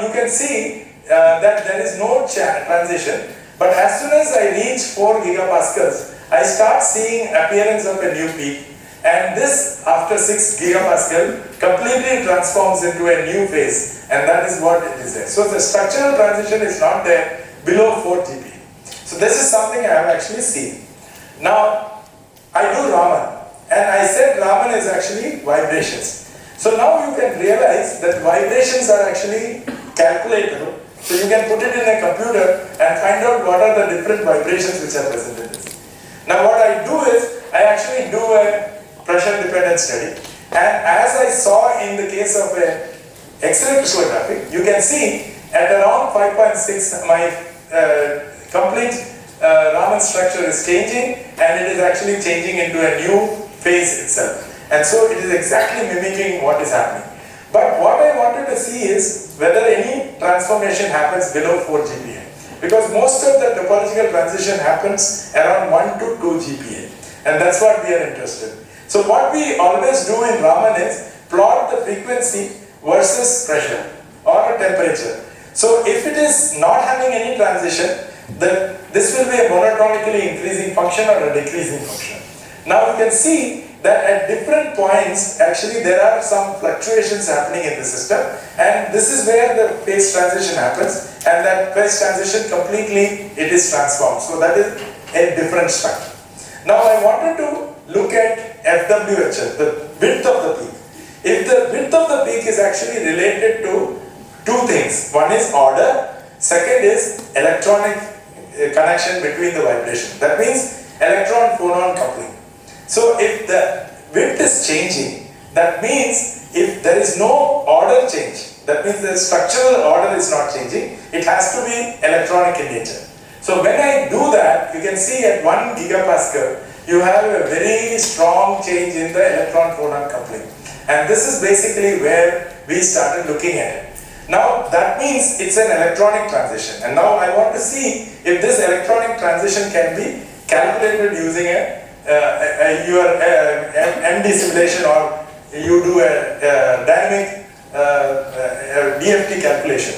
you can see that there is no transition. But as soon as I reach 4 gigapascals, I start seeing appearance of a new peak. And this, after 6 gigapascal, completely transforms into a new phase, and that is what it is there. So the structural transition is not there below 4 GPa. So this is something I have actually seen. Now, I do Raman, and I said Raman is actually vibrations. So now you can realize that vibrations are actually calculatable. So you can put it in a computer and find out what are the different vibrations which are present in this. Now what I do is, I actually do a pressure dependent study, and as I saw in the case of a X-ray crystallography, you can see at around 5.6 my complete Raman structure is changing, and it is actually changing into a new phase itself. And so it is exactly mimicking what is happening. But what I wanted to see is whether any transformation happens below 4 GPa. Because most of the topological transition happens around 1 to 2 GPa. And that's what we are interested in. So what we always do in Raman is plot the frequency versus pressure or temperature. So if it is not having any transition, then this will be a monotonically increasing function or a decreasing function. Now you can see that at different points, actually there are some fluctuations happening in the system, and this is where the phase transition happens, and that phase transition completely, it is transformed. So that is a different structure. Now I wanted to look at FWHL, the width of the peak. If the width of the peak is actually related to two things. One is order, second is electronic connection between the vibration. That means electron-phonon coupling. So if the width is changing, that means if there is no order change, that means the structural order is not changing, it has to be electronic in nature. So when I do that, you can see at 1 gigapascal, you have a very strong change in the electron-phonon coupling. And this is basically where we started looking at it. Now that means it's an electronic transition. And now I want to see if this electronic transition can be calculated using your MD simulation, or you do a dynamic DFT calculation.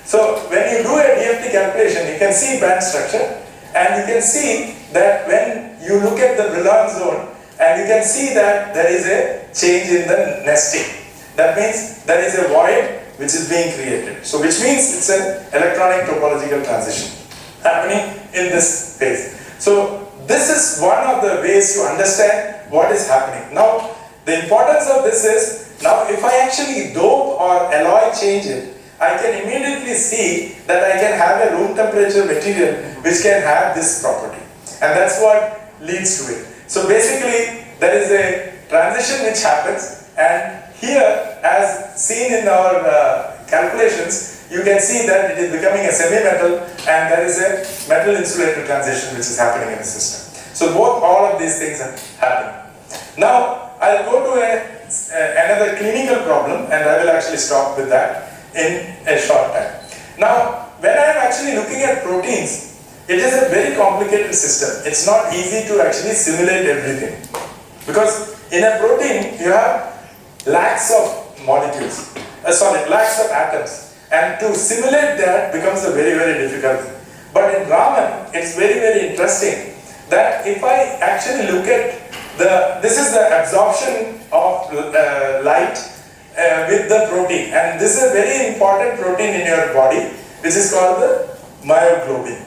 So when you do a DFT calculation, you can see band structure, and you can see that when you look at the Brillouin zone, and you can see that there is a change in the nesting. That means there is a void which is being created. So which means it's an electronic topological transition happening in this phase. So this is one of the ways to understand what is happening. Now the importance of this is, now if I actually dope or alloy change it, I can immediately see that I can have a room temperature material which can have this property. And that's what leads to it. So basically there is a transition which happens, and here, as seen in our calculations, you can see that it is becoming a semi-metal, and there is a metal insulator transition which is happening in the system. So both, all of these things are happening. Now I'll go to another clinical problem, and I will actually stop with that in a short time. Now when I am actually looking at proteins, it is a very complicated system. It's not easy to actually simulate everything, because in a protein you have lakhs of molecules, lakhs of atoms, and to simulate that becomes a very, very difficult thing. But in Raman, it's very, very interesting that if I actually look at this is the absorption of light with the protein, and this is a very important protein in your body, which is called the myoglobin.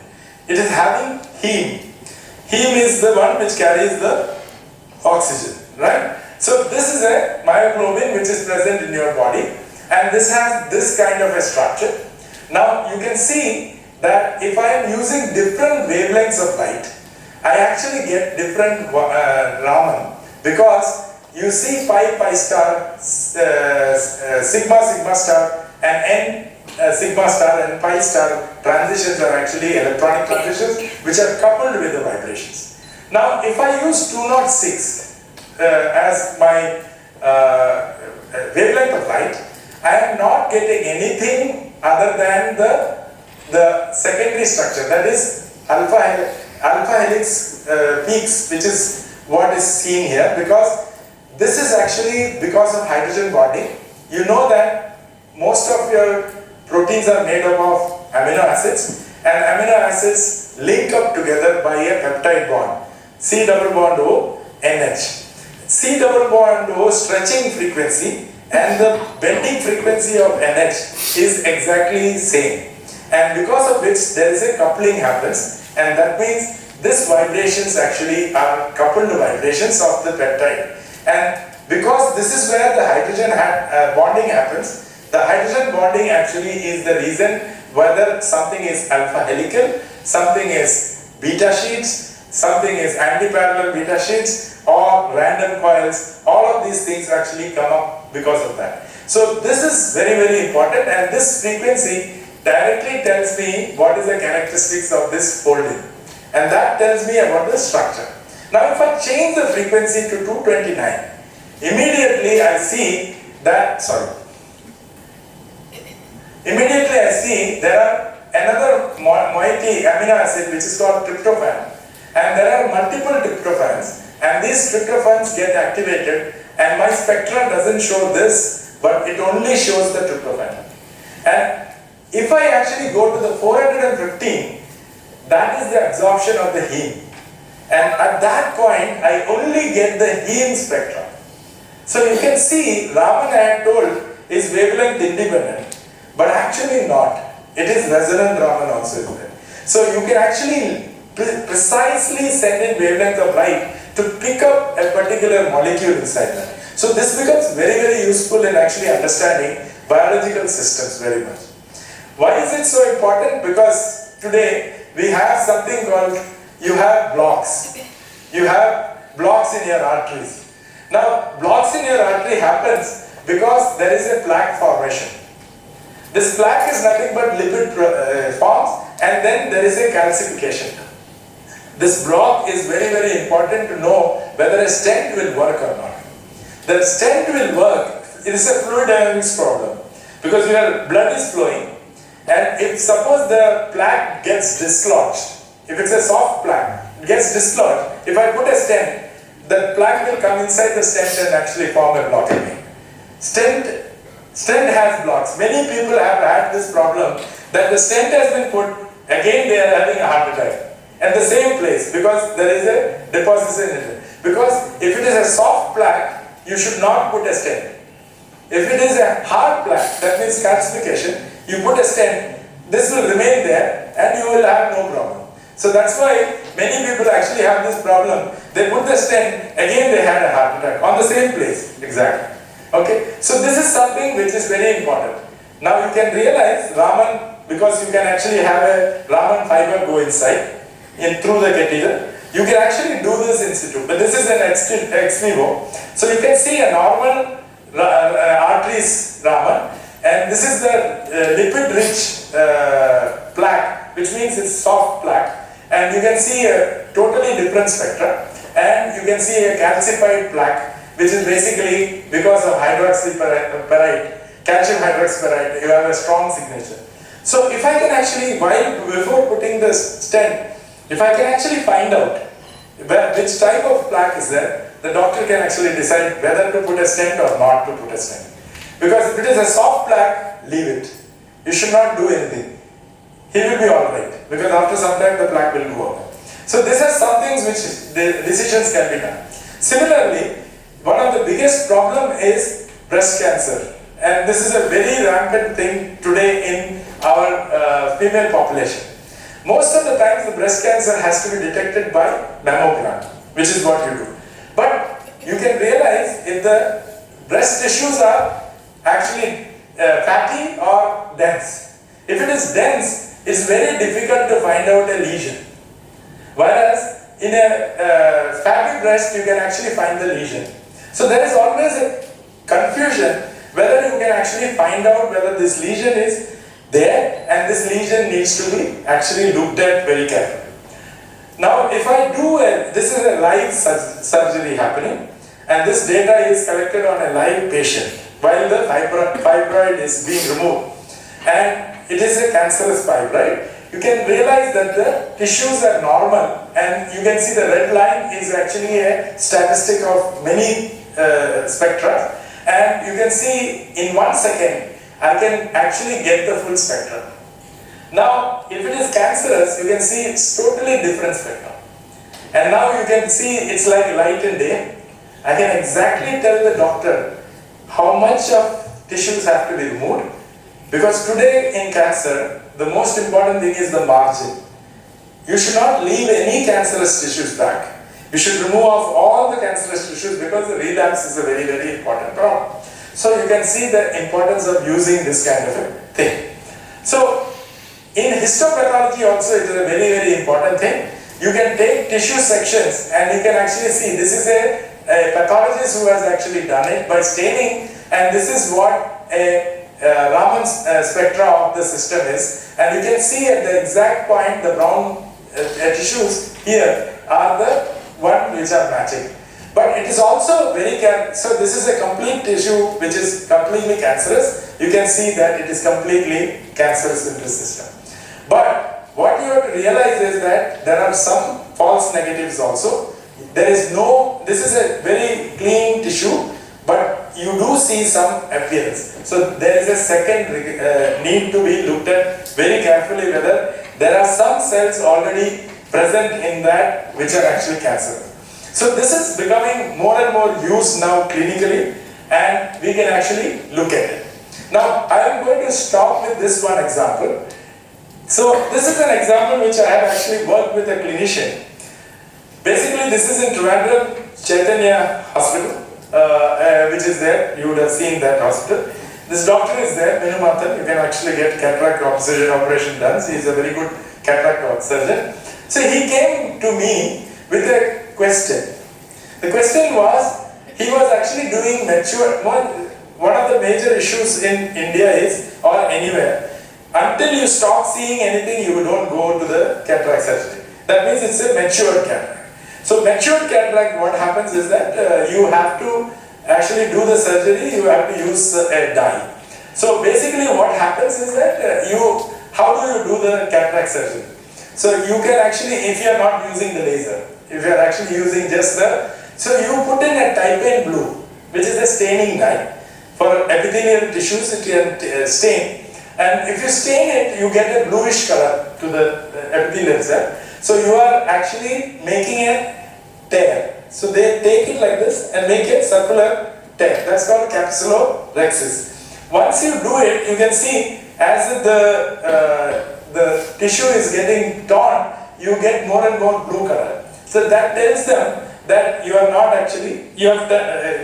It is having heme. Heme is the one which carries the oxygen, right? So this is a myoglobin which is present in your body, and this has this kind of a structure. Now you can see that if I am using different wavelengths of light, I actually get different Raman, because you see pi star, sigma star, and n sigma star and pi star transitions are actually electronic transitions which are coupled with the vibrations. Now if I use 206 as my wavelength of light, I am not getting anything other than the secondary structure, that is alpha helix peaks, which is what is seen here, because this is actually because of hydrogen bonding. You know that most of your proteins are made up of amino acids, and amino acids link up together by a peptide bond, C double bond O NH. C double bond O stretching frequency and the bending frequency of NH is exactly same. And because of which there is a coupling happens, and that means these vibrations actually are coupled vibrations of the peptide. And because this is where the hydrogen bonding happens, the hydrogen bonding actually is the reason whether something is alpha helical, something is beta sheets, something is anti-parallel beta sheets, or random coils. All of these things actually come up because of that. So this is very, very important, and this frequency directly tells me what is the characteristics of this folding. And that tells me about the structure. Now if I change the frequency to 229, immediately I see that, immediately I see there are another moiety amino acid which is called tryptophan. And there are multiple tryptophans, and these tryptophans get activated, and my spectra doesn't show this, but it only shows the tryptophan. And if I actually go to the 415, that is the absorption of the heme. And at that point, I only get the heme spectra. So you can see, Raman I had told is wavelength independent, but actually not. It is resonant Raman also is there. So you can actually precisely send in wavelength of light to pick up a particular molecule inside that. So this becomes very, very useful in actually understanding biological systems very much. Why is it so important? Because today we have something called, you have blocks. You have blocks in your arteries. Now, blocks in your artery happens because there is a plaque formation. This plaque is nothing but lipid forms, and then there is a calcification. This block is very, very important to know whether a stent will work or not. The stent will work, it is a fluid dynamics problem, because your blood is flowing, and if suppose the plaque gets dislodged, if it's a soft plaque, it gets dislodged, if I put a stent, the plaque will come inside the stent and actually form a block again. Stent has blocks. Many people have had this problem that the stent has been put, again they are having a heart attack. At the same place, because there is a deposition in it. Because if it is a soft plaque, you should not put a stent. If it is a hard plaque, that means calcification, you put a stent, this will remain there and you will have no problem. So that's why many people actually have this problem. They put the stent, again they had a heart attack on the same place. Exactly. Okay, so this is something which is very important. Now you can realize Raman, because you can actually have a Raman fiber go inside through the catheter. You can actually do this in situ, but this is an ex vivo. So you can see a normal arteries Raman, and this is the lipid-rich plaque, which means it's soft plaque, and you can see a totally different spectra, and you can see a calcified plaque, which is basically because of hydroxyperite, calcium hydroxyperite, you have a strong signature. So if I can actually, before putting this stent, if I can actually find out which type of plaque is there, the doctor can actually decide whether to put a stent or not to put a stent. Because if it is a soft plaque, leave it. You should not do anything. He will be alright, because after some time the plaque will go away. So these are some things which the decisions can be done. Similarly, one of the biggest problem is breast cancer. And this is a very rampant thing today in our female population. Most of the times the breast cancer has to be detected by mammogram, which is what you do. But you can realize if the breast tissues are actually fatty or dense. If it is dense, it's very difficult to find out a lesion. Whereas in a fatty breast, you can actually find the lesion. So there is always a confusion whether you can actually find out whether this lesion is there, and this lesion needs to be actually looked at very carefully. Now, if I do this is a live surgery happening, and this data is collected on a live patient while the fibroid is being removed, and it is a cancerous fibroid. You can realize that the tissues are normal, and you can see the red line is actually a statistic of many spectra, and you can see in 1 second I can actually get the full spectrum. Now, if it is cancerous, you can see it's totally different spectrum. And now you can see it's like light and day. I can exactly tell the doctor how much of tissues have to be removed, because today in cancer, the most important thing is the margin. You should not leave any cancerous tissues back. You should remove off all the cancerous tissues, because the relapse is a very, very important problem. So you can see the importance of using this kind of a thing. So in histopathology also, it is a very, very important thing. You can take tissue sections and you can actually see, this is a pathologist who has actually done it by staining, and this is what a Raman spectra of the system is, and you can see at the exact point the brown tissues here are the one which are matching. But it is also very so this is a complete tissue which is completely cancerous. You can see that it is completely cancerous in this system. But what you have to realize is that there are some false negatives also. There is no, this is a very clean tissue, but you do see some appearance. So there is a second need to be looked at very carefully, whether there are some cells already present in that which are actually cancerous. So this is becoming more and more used now clinically, and we can actually look at it. Now I am going to stop with this one example. So this is an example which I have actually worked with a clinician. Basically this is in Trivandrum Chaitanya Hospital, which is there. You would have seen that hospital. This doctor is there, Minumathan. You can actually get cataract operation done. He is a very good cataract surgeon. So he came to me with a question. The question was, he was actually doing one of the major issues in India is, or anywhere, until you stop seeing anything, you don't go to the cataract surgery. That means it's a matured cataract. So matured cataract, what happens is that you have to actually do the surgery, you have to use a dye. So basically what happens is that how do you do the cataract surgery? So you can actually, if you are not using the laser, if you are actually using just so you put in a type N blue, which is a staining dye. For epithelial tissues, it can stain. And if you stain it, you get a bluish color to the epithelial cell. So you are actually making a tear. So they take it like this and make a circular tear. That's called capsulorhexis. Once you do it, you can see as the tissue is getting torn, you get more and more blue color. So that tells them that you are not actually, you have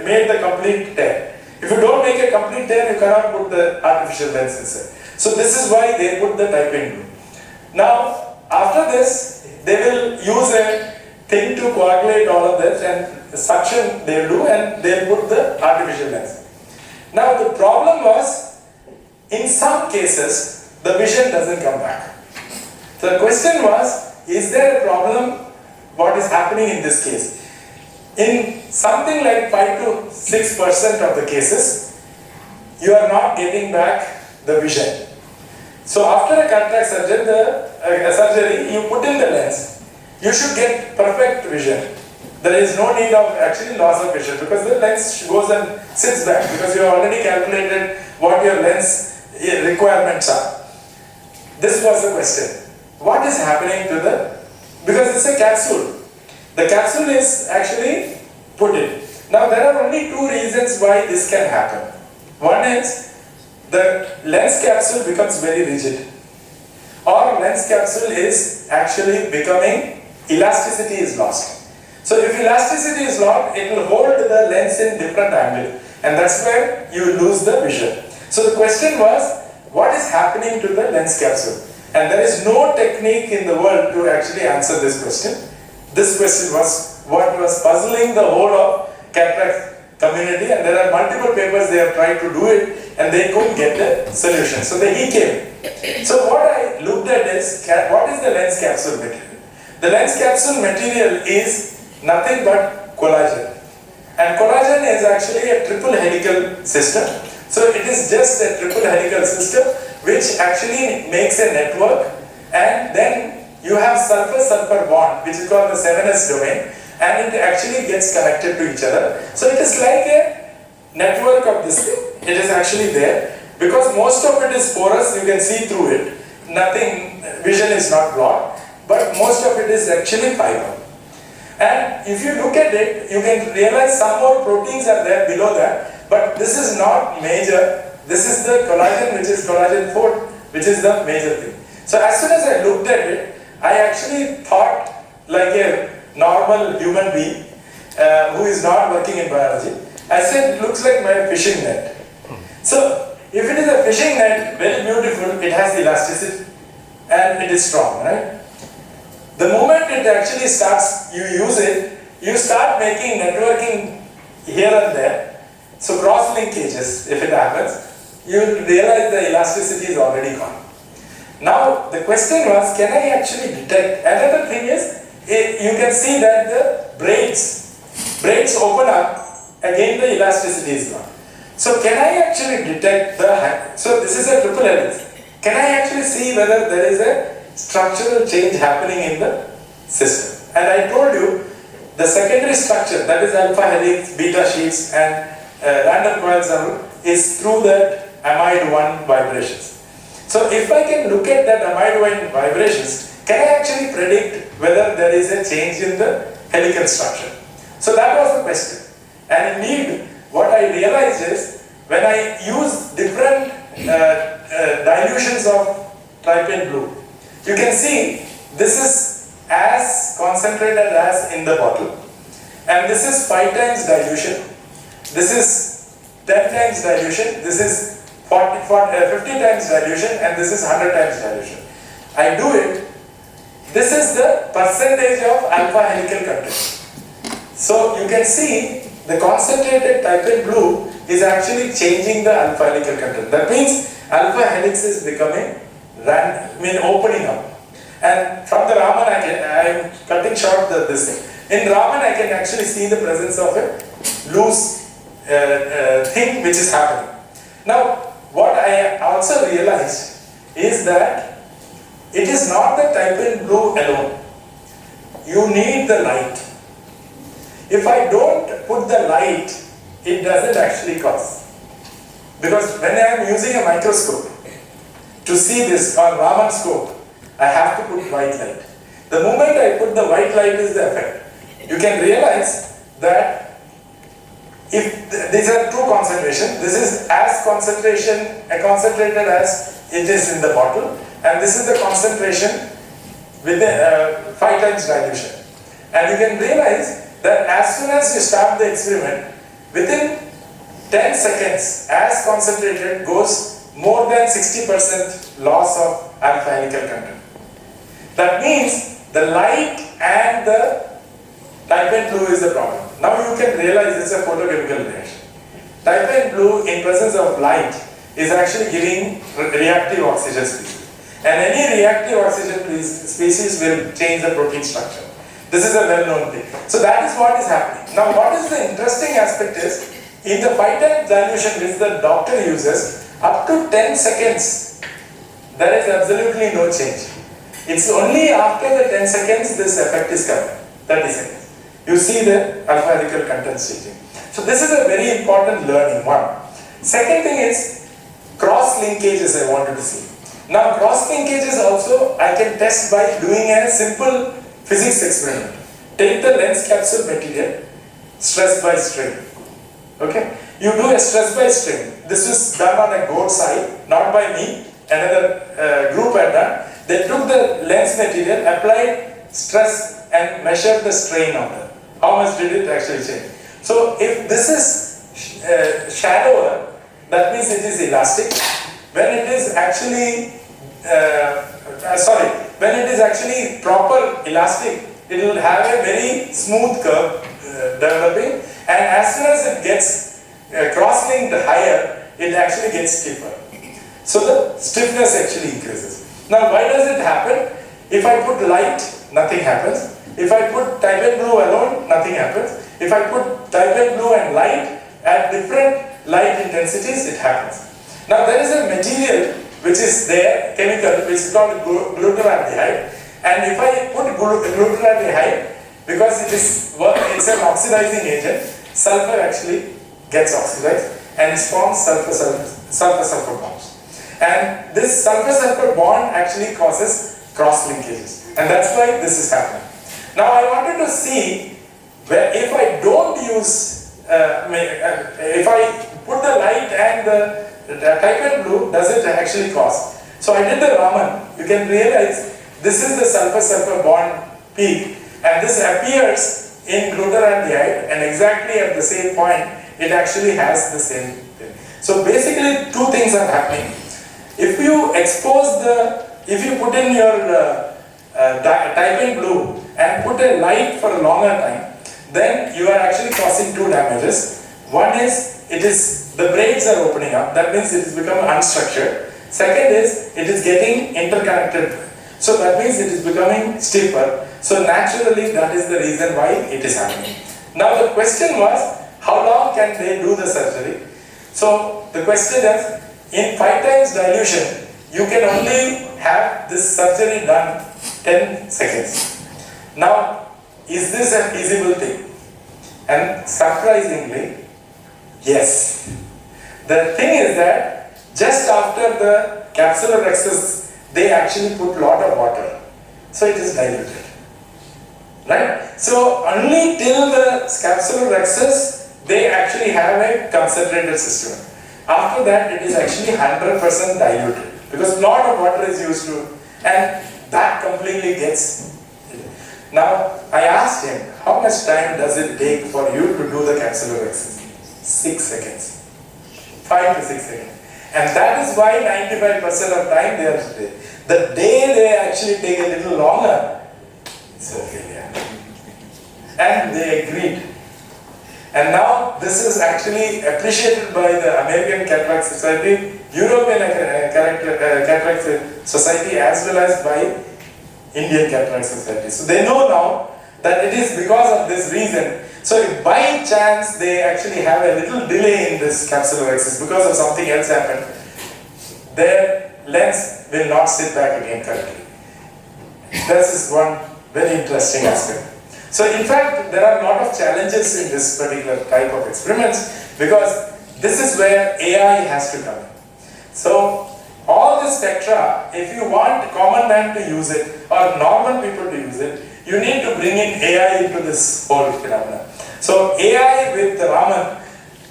made the complete tear. If you don't make a complete tear, you cannot put the artificial lens inside. So this is why they put the type N blue. Now, after this, they will use a thing to coagulate all of this, and suction they'll do, and they'll put the artificial lens. Now the problem was, in some cases, the vision doesn't come back. So the question was, is there a problem? What is happening in this case? In something like 5 to 6% of the cases, you are not getting back the vision. So after a cataract surgery, you put in the lens. You should get perfect vision. There is no need of actually loss of vision, because the lens goes and sits back, because you have already calculated what your lens requirements are. This was the question. What is happening to because it's a capsule. The capsule is actually put in. Now there are only two reasons why this can happen. One is the lens capsule becomes very rigid, or lens capsule is actually becoming, elasticity is lost. So if elasticity is lost, it will hold the lens in different angle, and that's where you lose the vision. So the question was, what is happening to the lens capsule? And there is no technique in the world to actually answer this question. This question was what was puzzling the whole of cataract community, and there are multiple papers they have tried to do it, and they couldn't get the solution. So he came. So what I looked at is, what is the lens capsule material? The lens capsule material is nothing but collagen. And collagen is actually a triple helical system. So it is just a triple helical system which actually makes a network, and then you have sulfur-sulfur bond, which is called the 7s domain, and it actually gets connected to each other. So it is like a network of this thing. It is actually there. Because most of it is porous, you can see through it. Nothing, vision is not blocked, but most of it is actually fiber. And if you look at it, you can realize some more proteins are there below that, but this is not major. This is the collagen, which is collagen 4, which is the major thing. So as soon as I looked at it, I actually thought like a normal human being who is not working in biology. I said, it looks like my fishing net. So if it is a fishing net, very beautiful, it has elasticity and it is strong, right? The moment it actually starts, you use it, you start making networking here and there. So cross linkages, if it happens, you will realize the elasticity is already gone. Now the question was, can I actually detect? Another thing is, you can see that the braids open up, again the elasticity is gone. So can I actually detect so this is a triple helix. Can I actually see whether there is a structural change happening in the system? And I told you, the secondary structure, that is alpha helix, beta sheets and random coil cell, is through that amide 1 vibrations. So if I can look at that amide 1 vibrations, can I actually predict whether there is a change in the helical structure? So that was the question. And indeed, what I realized is, when I use different dilutions of trypan blue, you can see this is as concentrated as in the bottle, and this is 5 times dilution, this is 10 times dilution, this is 50 times dilution, and this is 100 times dilution. I do it. This is the percentage of alpha helical content. So you can see the concentrated trypan blue is actually changing the alpha helical content. That means alpha helix is becoming opening up. And from the Raman, I am cutting short this thing. In Raman, I can actually see the presence of a loose thing which is happening. Now, what I also realized is that it is not the trypan blue alone. You need the light. If I don't put the light, it doesn't actually cause. Because when I am using a microscope to see this, or Raman scope, I have to put white light. The moment I put the white light is the effect. You can realize that if these are two concentrations, this is as concentrated as it is in the bottle, and this is the concentration with the 5 times dilution. And you can realize that as soon as you start the experiment, within 10 seconds, as concentrated goes more than 60% loss of alpha helical content. That means the light and the trypan blue is the problem. Now you can realize it's a photochemical reaction. Trypan blue in presence of light is actually giving reactive oxygen species. And any reactive oxygen species will change the protein structure. This is a well-known thing. So that is what is happening. Now what is the interesting aspect is, in the 5 times dilution which the doctor uses, up to 10 seconds, there is absolutely no change. It's only after the 10 seconds this effect is coming, 30 seconds. You see the alpha helical content changing. So this is a very important learning, one. Second thing is, cross linkages I wanted to see. Now cross linkages also I can test by doing a simple physics experiment. Take the lens capsule material, stress by strain. Okay? You do a stress by strain. This was done on a goat side, not by me, another group had done. They took the lens material, applied stress and measured the strain of it. How much did it actually change? So if this is shallower, that means it is elastic. When it is actually, when it is actually proper elastic, it will have a very smooth curve developing, and as soon as it gets cross-linked higher, it actually gets stiffer. So the stiffness actually increases. Now why does it happen? If I put light, nothing happens. If I put trypan blue alone, nothing happens. If I put trypan blue and light at different light intensities, it happens. Now there is a material which is there, chemical, which is called glutaraldehyde. And if I put glutaraldehyde, because it's an oxidizing agent, sulfur actually gets oxidized and it forms sulfur-sulfur bonds. And this sulfur-sulfur bond actually causes cross linkages, and that's why this is happening. Now I wanted to see where if I don't use, if I put the light and the type and blue, does it actually cause? So I did the Raman. You can realize this is the sulfur-sulfur bond peak, and this appears in glutaraldehyde, and exactly at the same point, it actually has the same thing. So basically, two things are happening. If you expose if you put in your type in blue and put a light for a longer time, then you are actually causing two damages. One is, the braids are opening up, that means it is becoming unstructured. Second is, it is getting interconnected, so that means it is becoming stiffer. So naturally, that is the reason why it is happening. Now the question was, how long can they do the surgery? So the question is, in 5 times dilution, you can only have this surgery done 10 seconds. Now, is this a feasible thing? And surprisingly, yes. The thing is that just after the capsular excess, they actually put lot of water. So it is diluted. Right? So only till the capsular excess, they actually have a concentrated system. After that, it is actually 100% diluted because a lot of water is used to, and that completely gets. Now, I asked him, how much time does it take for you to do the capsular excess? 6 seconds. 5 to 6 seconds. And that is why 95% of time they are today. The day they actually take a little longer, it's a failure. And they agreed. And now this is actually appreciated by the American Cataract Society, European Cataract Society, as well as by Indian Cataract Society. So they know now that it is because of this reason. So if by chance they actually have a little delay in this capsular excess because of something else happened, their lens will not sit back again correctly. This is one very interesting aspect. So in fact, there are a lot of challenges in this particular type of experiments because this is where AI has to come in. So all the spectra, if you want common man to use it or normal people to use it, you need to bring in AI into this whole phenomenon. So AI with the Raman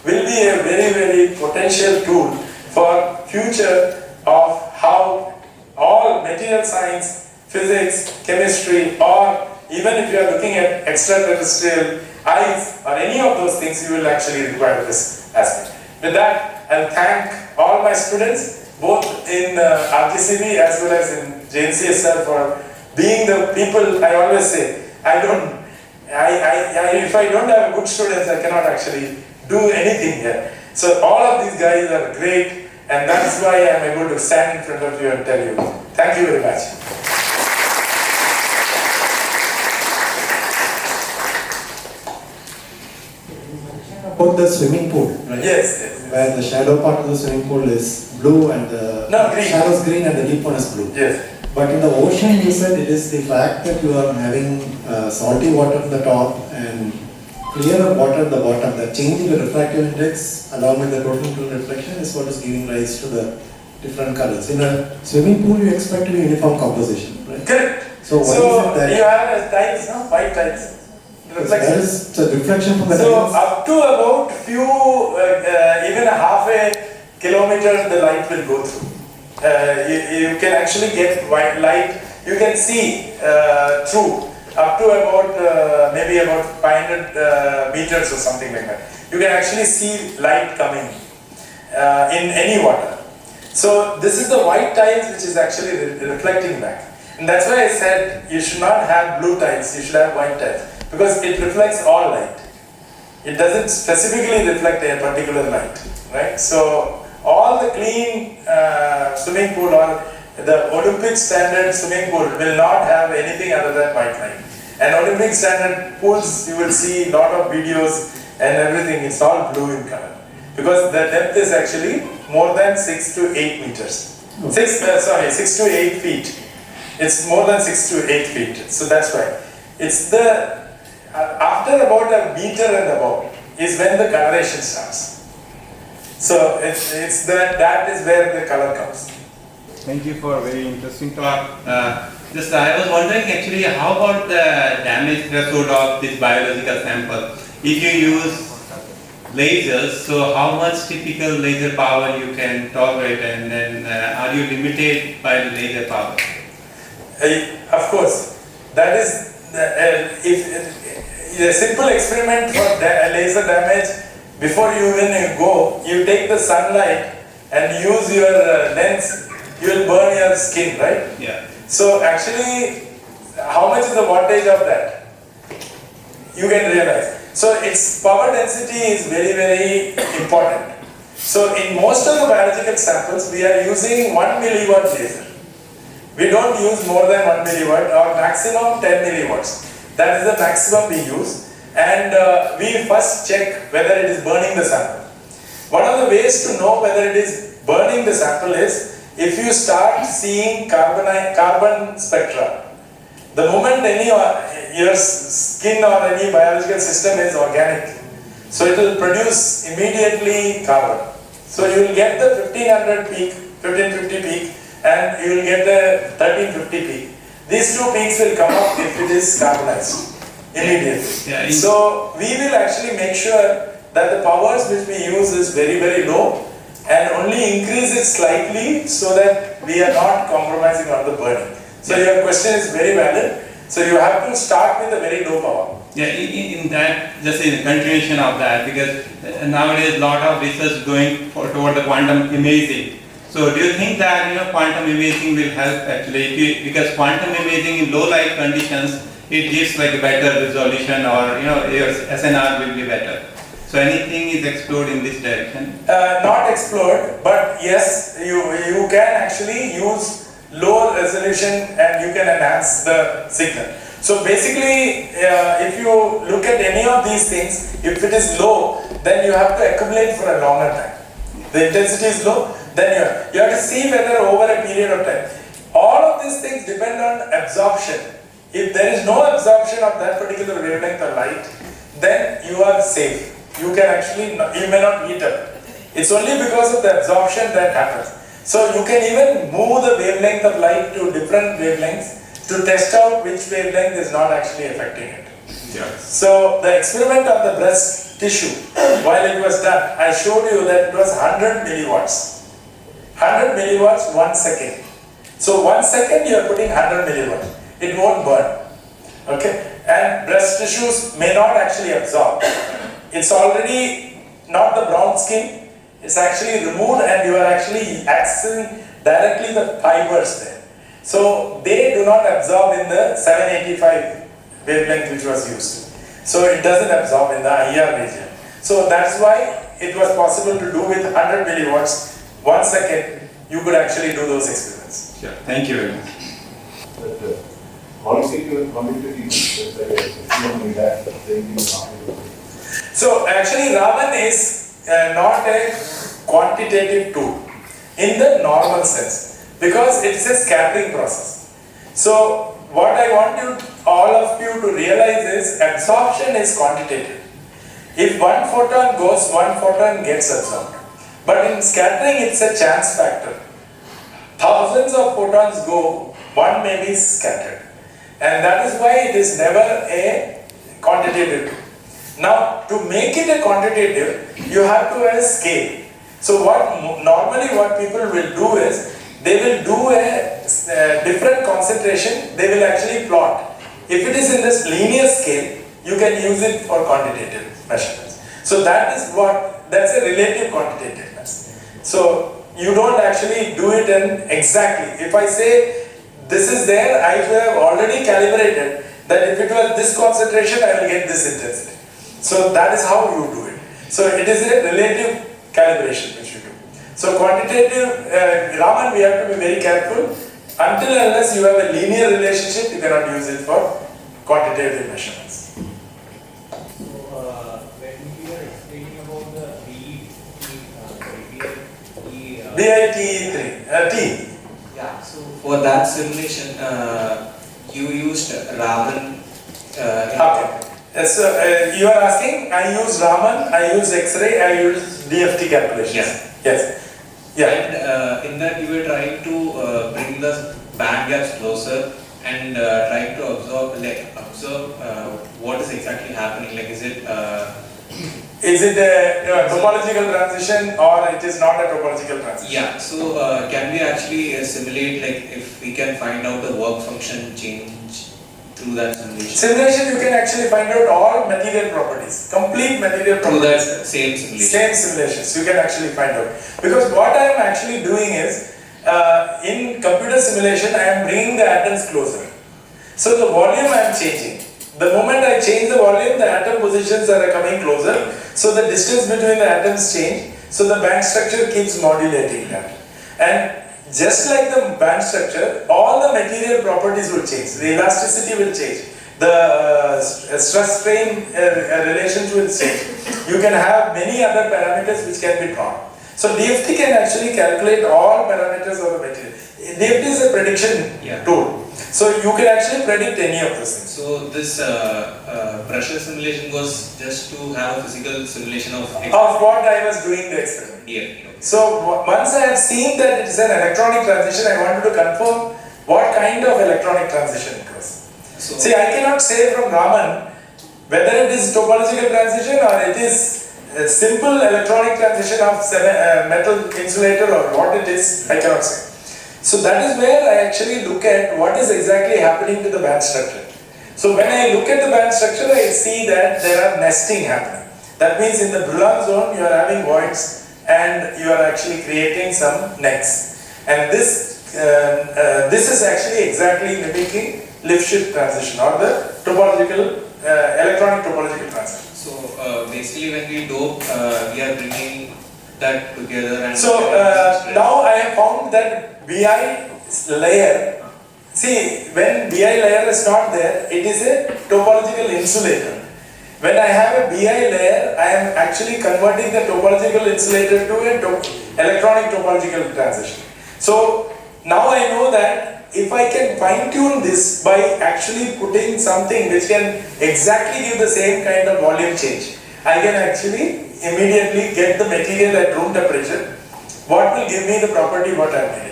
will be a very, very potential tool for future of how all material science, physics, chemistry, or even if you are looking at extraterrestrial eyes or any of those things, you will actually require this aspect. With that, I'll thank all my students, both in RGCB as well as in JNCSR, for being the people. I always say, if I don't have good students, I cannot actually do anything here. So all of these guys are great, and that's why I'm able to stand in front of you and tell you. Thank you very much. About the swimming pool, right? Yes, yes. Where the shadow part of the swimming pool is blue and the green. shadow is green and the deep one is blue. Yes. But in the ocean, you said it is the fact that you are having salty water at the top and clearer water at the bottom. That change in the refractive index along with the total reflection is what is giving rise to the different colors. In a swimming pool, you expect to be uniform composition, right? Correct. So what is it that you have tiles, no? White tiles. There is a reflection from the So tiles? up to about even a half a kilometer, the light will go through. You can actually get white light. You can see through up to about maybe about 500 meters or something like that. You can actually see light coming in any water. So this is the white tiles which is actually reflecting back. And that's why I said you should not have blue tiles, you should have white tiles. Because it reflects all light. It doesn't specifically reflect a particular light, right? So all the clean swimming pool or the Olympic standard swimming pool will not have anything other than white light. And Olympic standard pools, you will see a lot of videos and everything, it's all blue in color. Because the depth is actually more than 6 to 8 meters. 6 to 8 feet. It's more than 6 to 8 feet. So that's why. It's the after about a meter and above is when the coloration starts. So that is where the color comes. Thank you for a very interesting talk. Just I was wondering actually how about the damage threshold of this biological sample? If you use lasers, so how much typical laser power you can tolerate, and then are you limited by the laser power? Of course, that is if a simple experiment for laser damage. Before you even go, you take the sunlight and use your lens. You will burn your skin, right? Yeah. So actually, how much is the wattage of that? You can realize. So its power density is very, very important. So in most of the biological samples, we are using 1 milliwatt laser. We don't use more than 1 milliwatt or maximum 10 milliwatts. That is the maximum we use. And we first check whether it is burning the sample. One of the ways to know whether it is burning the sample is if you start seeing carbon spectra. The moment your skin or any biological system is organic, so it will produce immediately carbon. So you will get the 1500 peak, 1550 peak, and you will get the 1350 peak. These two peaks will come up if it is carbonized immediately. Yeah, so we will actually make sure that the powers which we use is very, very low and only increase it slightly so that we are not compromising on the burning. So your question is very valid. So you have to start with a very low power. Yeah, in that, just in continuation of that, because nowadays a lot of research going toward the quantum imaging. So do you think that quantum imaging will help actually? Because quantum imaging in low light conditions, it gives like a better resolution, or your SNR will be better. So anything is explored in this direction? Not explored, but yes, you can actually use lower resolution and you can enhance the signal. So basically, if you look at any of these things, if it is low, then you have to accumulate for a longer time. The intensity is low, then you have to see whether over a period of time. All of these things depend on absorption. If there is no absorption of that particular wavelength of light, then you are safe. You can actually, you may not heat up. It's only because of the absorption that happens. So you can even move the wavelength of light to different wavelengths to test out which wavelength is not actually affecting it. Yeah. So the experiment of the breast tissue, while it was done, I showed you that it was 100 milliwatts. 100 milliwatts 1 second. So 1 second you are putting 100 milliwatts. It won't burn. Okay? And breast tissues may not actually absorb. It's already not the brown skin, it's actually removed and you are actually accessing directly the fibers there. So they do not absorb in the 785 wavelength which was used. So it doesn't absorb in the IR region. So that's why it was possible to do with 100 milliwatts 1 second. You could actually do those experiments. Sure. Thank you very much. So actually Raman is not a quantitative tool in the normal sense because it's a scattering process. So what I want all of you to realize is absorption is quantitative. If one photon goes, one photon gets absorbed. But in scattering it's a chance factor. Thousands of photons go, one may be scattered. And that is why it is never a quantitative tool. Now, to make it a quantitative, you have to have a scale. So normally what people will do is, they will do a different concentration, they will actually plot. If it is in this linear scale, you can use it for quantitative measurements. So that's a relative quantitativeness. So you don't actually do it in exactly. If I say this is there, I have already calibrated that if it was this concentration, I will get this intensity. So that is how you do it. So it is a relative calibration which you do. So quantitative, Raman, we have to be very careful. Until unless you have a linear relationship, you cannot use it for quantitative measurements. So when we were explaining about the BITE3, yeah, so for that simulation, you used Raman. Okay. So you are asking, I use Raman, I use X-ray, I use DFT calculations. Yeah. Yes. Yeah. And in that you were trying to bring the band gaps closer and trying to observe what is exactly happening. Like, is it a topological transition or it is not a topological transition? Yeah, so can we actually simulate, like if we can find out the work function change through that simulation? Simulation, you can actually find out all material properties, complete material Through properties. that same simulation? Same simulations, you can actually find out. Because what I am actually doing is, in computer simulation, I am bringing the atoms closer. So the volume I am changing. The moment I change the volume, the atom positions are coming closer. So the distance between the atoms change. So the band structure keeps modulating that. And just like the band structure, all the material properties will change. The elasticity will change. The stress-strain relations will change. You can have many other parameters which can be drawn. So DFT can actually calculate all parameters of the material. DFT is a prediction tool. So you can actually predict any of those things. So this pressure simulation was just to have a physical simulation of what I was doing the experiment. Yeah. So once I have seen that it is an electronic transition, I wanted to confirm what kind of electronic transition it was. So, see, I cannot say from Raman whether it is topological transition or it is a simple electronic transition of metal insulator or what it is, I cannot say. So that is where I actually look at what is exactly happening to the band structure. So when I look at the band structure, I see that there are nesting happening. That means in the Brouillon zone, you are having voids and you are actually creating some necks. And this is actually exactly mimicking lift-shift transition or the topological, electronic topological transition. So basically when we dope, we are bringing that together. And so now I have found that BI layer, see, when BI layer is not there, it is a topological insulator. When I have a BI layer, I am actually converting the topological insulator to a electronic topological transition. So now I know that if I can fine tune this by actually putting something which can exactly give the same kind of volume change, I can actually immediately get the material at room temperature. What will give me the property what I am getting.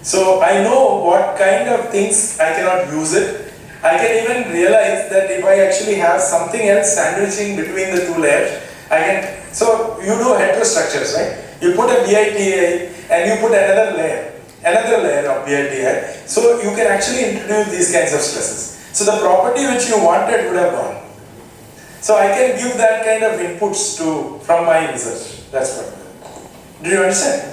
So I know what kind of things I cannot use it. I can even realize that if I actually have something else sandwiching between the two layers, I can, so you do heterostructures, right? You put a BITI and you put another layer of BITI. So you can actually introduce these kinds of stresses. So the property which you wanted would have gone. So I can give that kind of inputs from my research. That's what. Do you understand?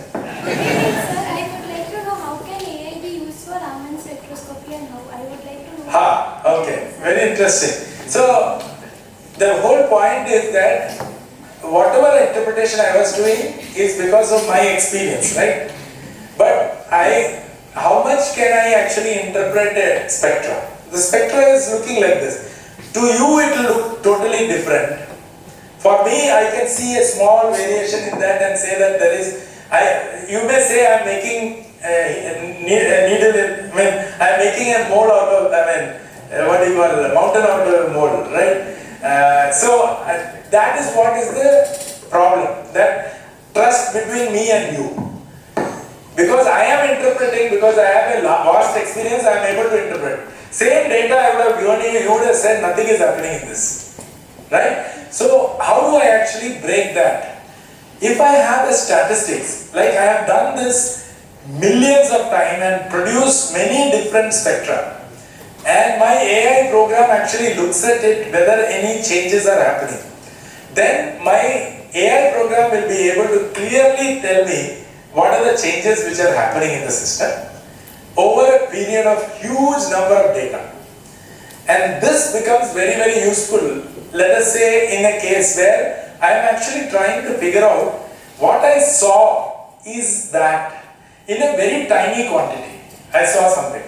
Raman Spectroscopy and how I would like to know. Okay, very interesting. So the whole point is that whatever interpretation I was doing is because of my experience, right? But how much can I actually interpret a spectra? The spectra is looking like this. To you it will look totally different. For me, I can see a small variation in that and say that there is, you may say I am making I'm making a mold out of, what do you call it, a mountain out of a mold, right? So that is what is the problem, that trust between me and you. Because I am interpreting, because I have a vast experience, I am able to interpret. Same data I would have given you, you would have said nothing is happening in this, right? So how do I actually break that? If I have a statistics, like I have done this millions of times and produce many different spectra, and my AI program actually looks at it whether any changes are happening, then my AI program will be able to clearly tell me what are the changes which are happening in the system over a period of huge number of data. And this becomes very, very useful, let us say in a case where I am actually trying to figure out what I saw is that in a very tiny quantity, I saw something.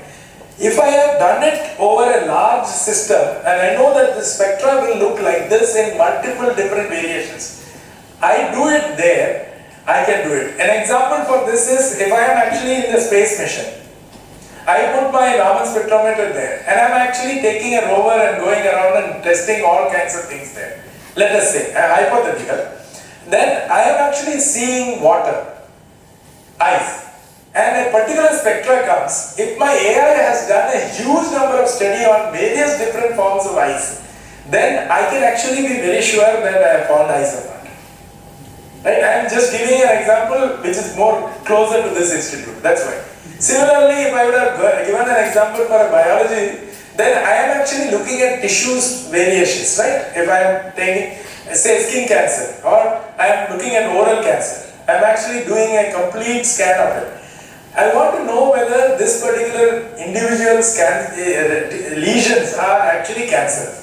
If I have done it over a large system and I know that the spectra will look like this in multiple different variations, I do it there, I can do it. An example for this is if I am actually in the space mission, I put my Raman spectrometer there and I am actually taking a rover and going around and testing all kinds of things there. Let us say, hypothetical. Then I am actually seeing water, ice, and a particular spectra comes, if my AI has done a huge number of study on various different forms of eyes, then I can actually be very sure that I have found eyes or not. Right? I am just giving an example which is more closer to this institute. That's why. Similarly, if I would have given an example for a biology, then I am actually looking at tissues variations, right? If I am taking, say, skin cancer, or I am looking at oral cancer, I am actually doing a complete scan of it. I want to know whether this particular individual's lesions are actually cancer.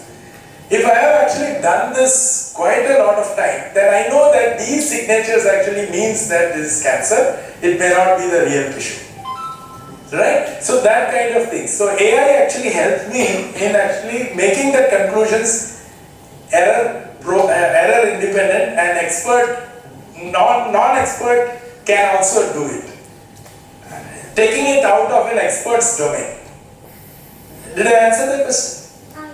If I have actually done this quite a lot of time, then I know that these signatures actually means that this is cancer. It may not be the real tissue. Right? So that kind of thing. So AI actually helped me in actually making the conclusions error independent, and expert, non-expert can also do it. Taking it out of an expert's domain. Did I answer the question?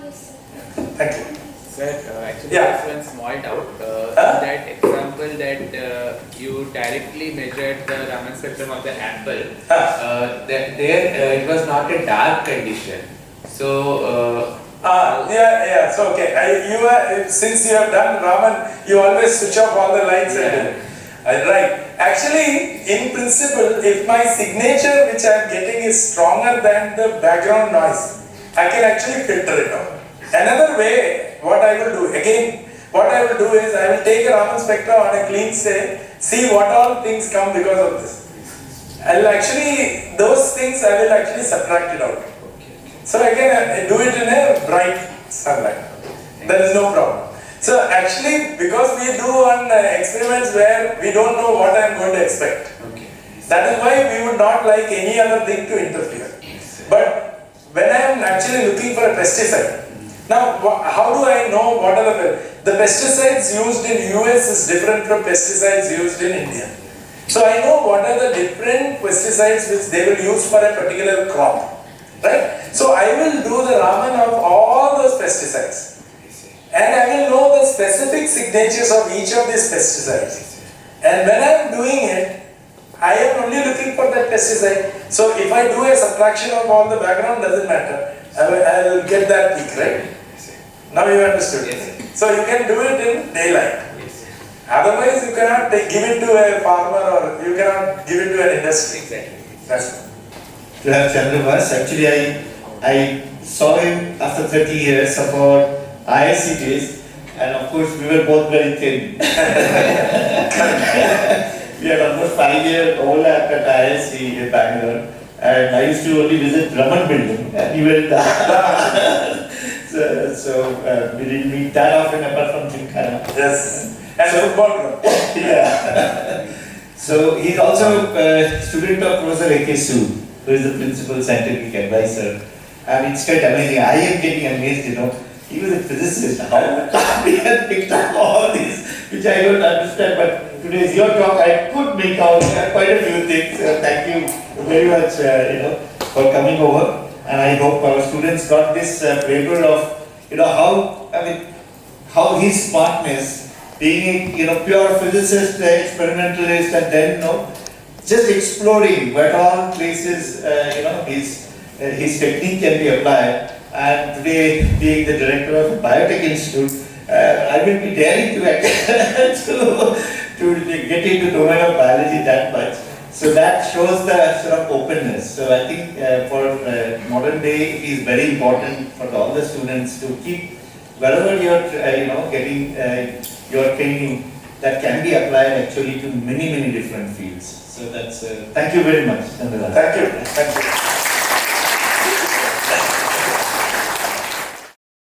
Yes, sir. Thank you. Sir, actually Yeah. there's one small doubt. That example that you directly measured the Raman spectrum of the apple, it was not a dark condition. So, So okay, since you have done Raman, you always switch off all the lights. Right. Actually, in principle, if my signature which I am getting is stronger than the background noise, I can actually filter it out. Another way, what I will do, again, what I will do is I will take a Raman spectra on a clean state, see what all things come because of this. I will actually, those things I will actually subtract it out. So I can do it in a bright sunlight. There is no problem. So actually, because we do on experiments where we don't know what I am going to expect. That is why we would not like any other thing to interfere. But when I am actually looking for a pesticide, now how do I know what are the pesticides used in US is different from pesticides used in India. So I know what are the different pesticides which they will use for a particular crop. Right? So I will do the Raman of all those pesticides. And I will know the specific signatures of each of these pesticides. And when I am doing it, I am only looking for that pesticide. So if I do a subtraction of all the background, doesn't matter. I will get that peak, right? Now you understood. So you can do it in daylight. Otherwise you cannot give it to a farmer, or you cannot give it to an industry. That's all. To have Chandrabhas, actually I saw him after 30 years of our ISC days, and of course we were both very thin. We had almost 5-year overlap at ISC in Bangalore, and I used to only visit Raman building, and you were in that. so we didn't meet that often apart from Gymkhana. Yes, and football ground. Yeah. So he's also a student of Professor A.K. Sood, who is the principal scientific advisor, and it's quite amazing. I am getting amazed, he was a physicist. How he had picked up all these, which I don't understand, but today's your talk, I could make out quite a few things. Thank you very much, for coming over. And I hope our students got this flavor of, how his smartness, being a pure physicist, experimentalist, and then just exploring what all places his technique can be applied. And today, being the director of the Biotech Institute, I will be daring to get into the domain of biology that much. So that shows the sort of openness. So I think for modern day, it is very important for all the students to keep wherever you are, getting your training, that can be applied actually to many different fields. So that's thank you very much, Chandrabhas. Thank you.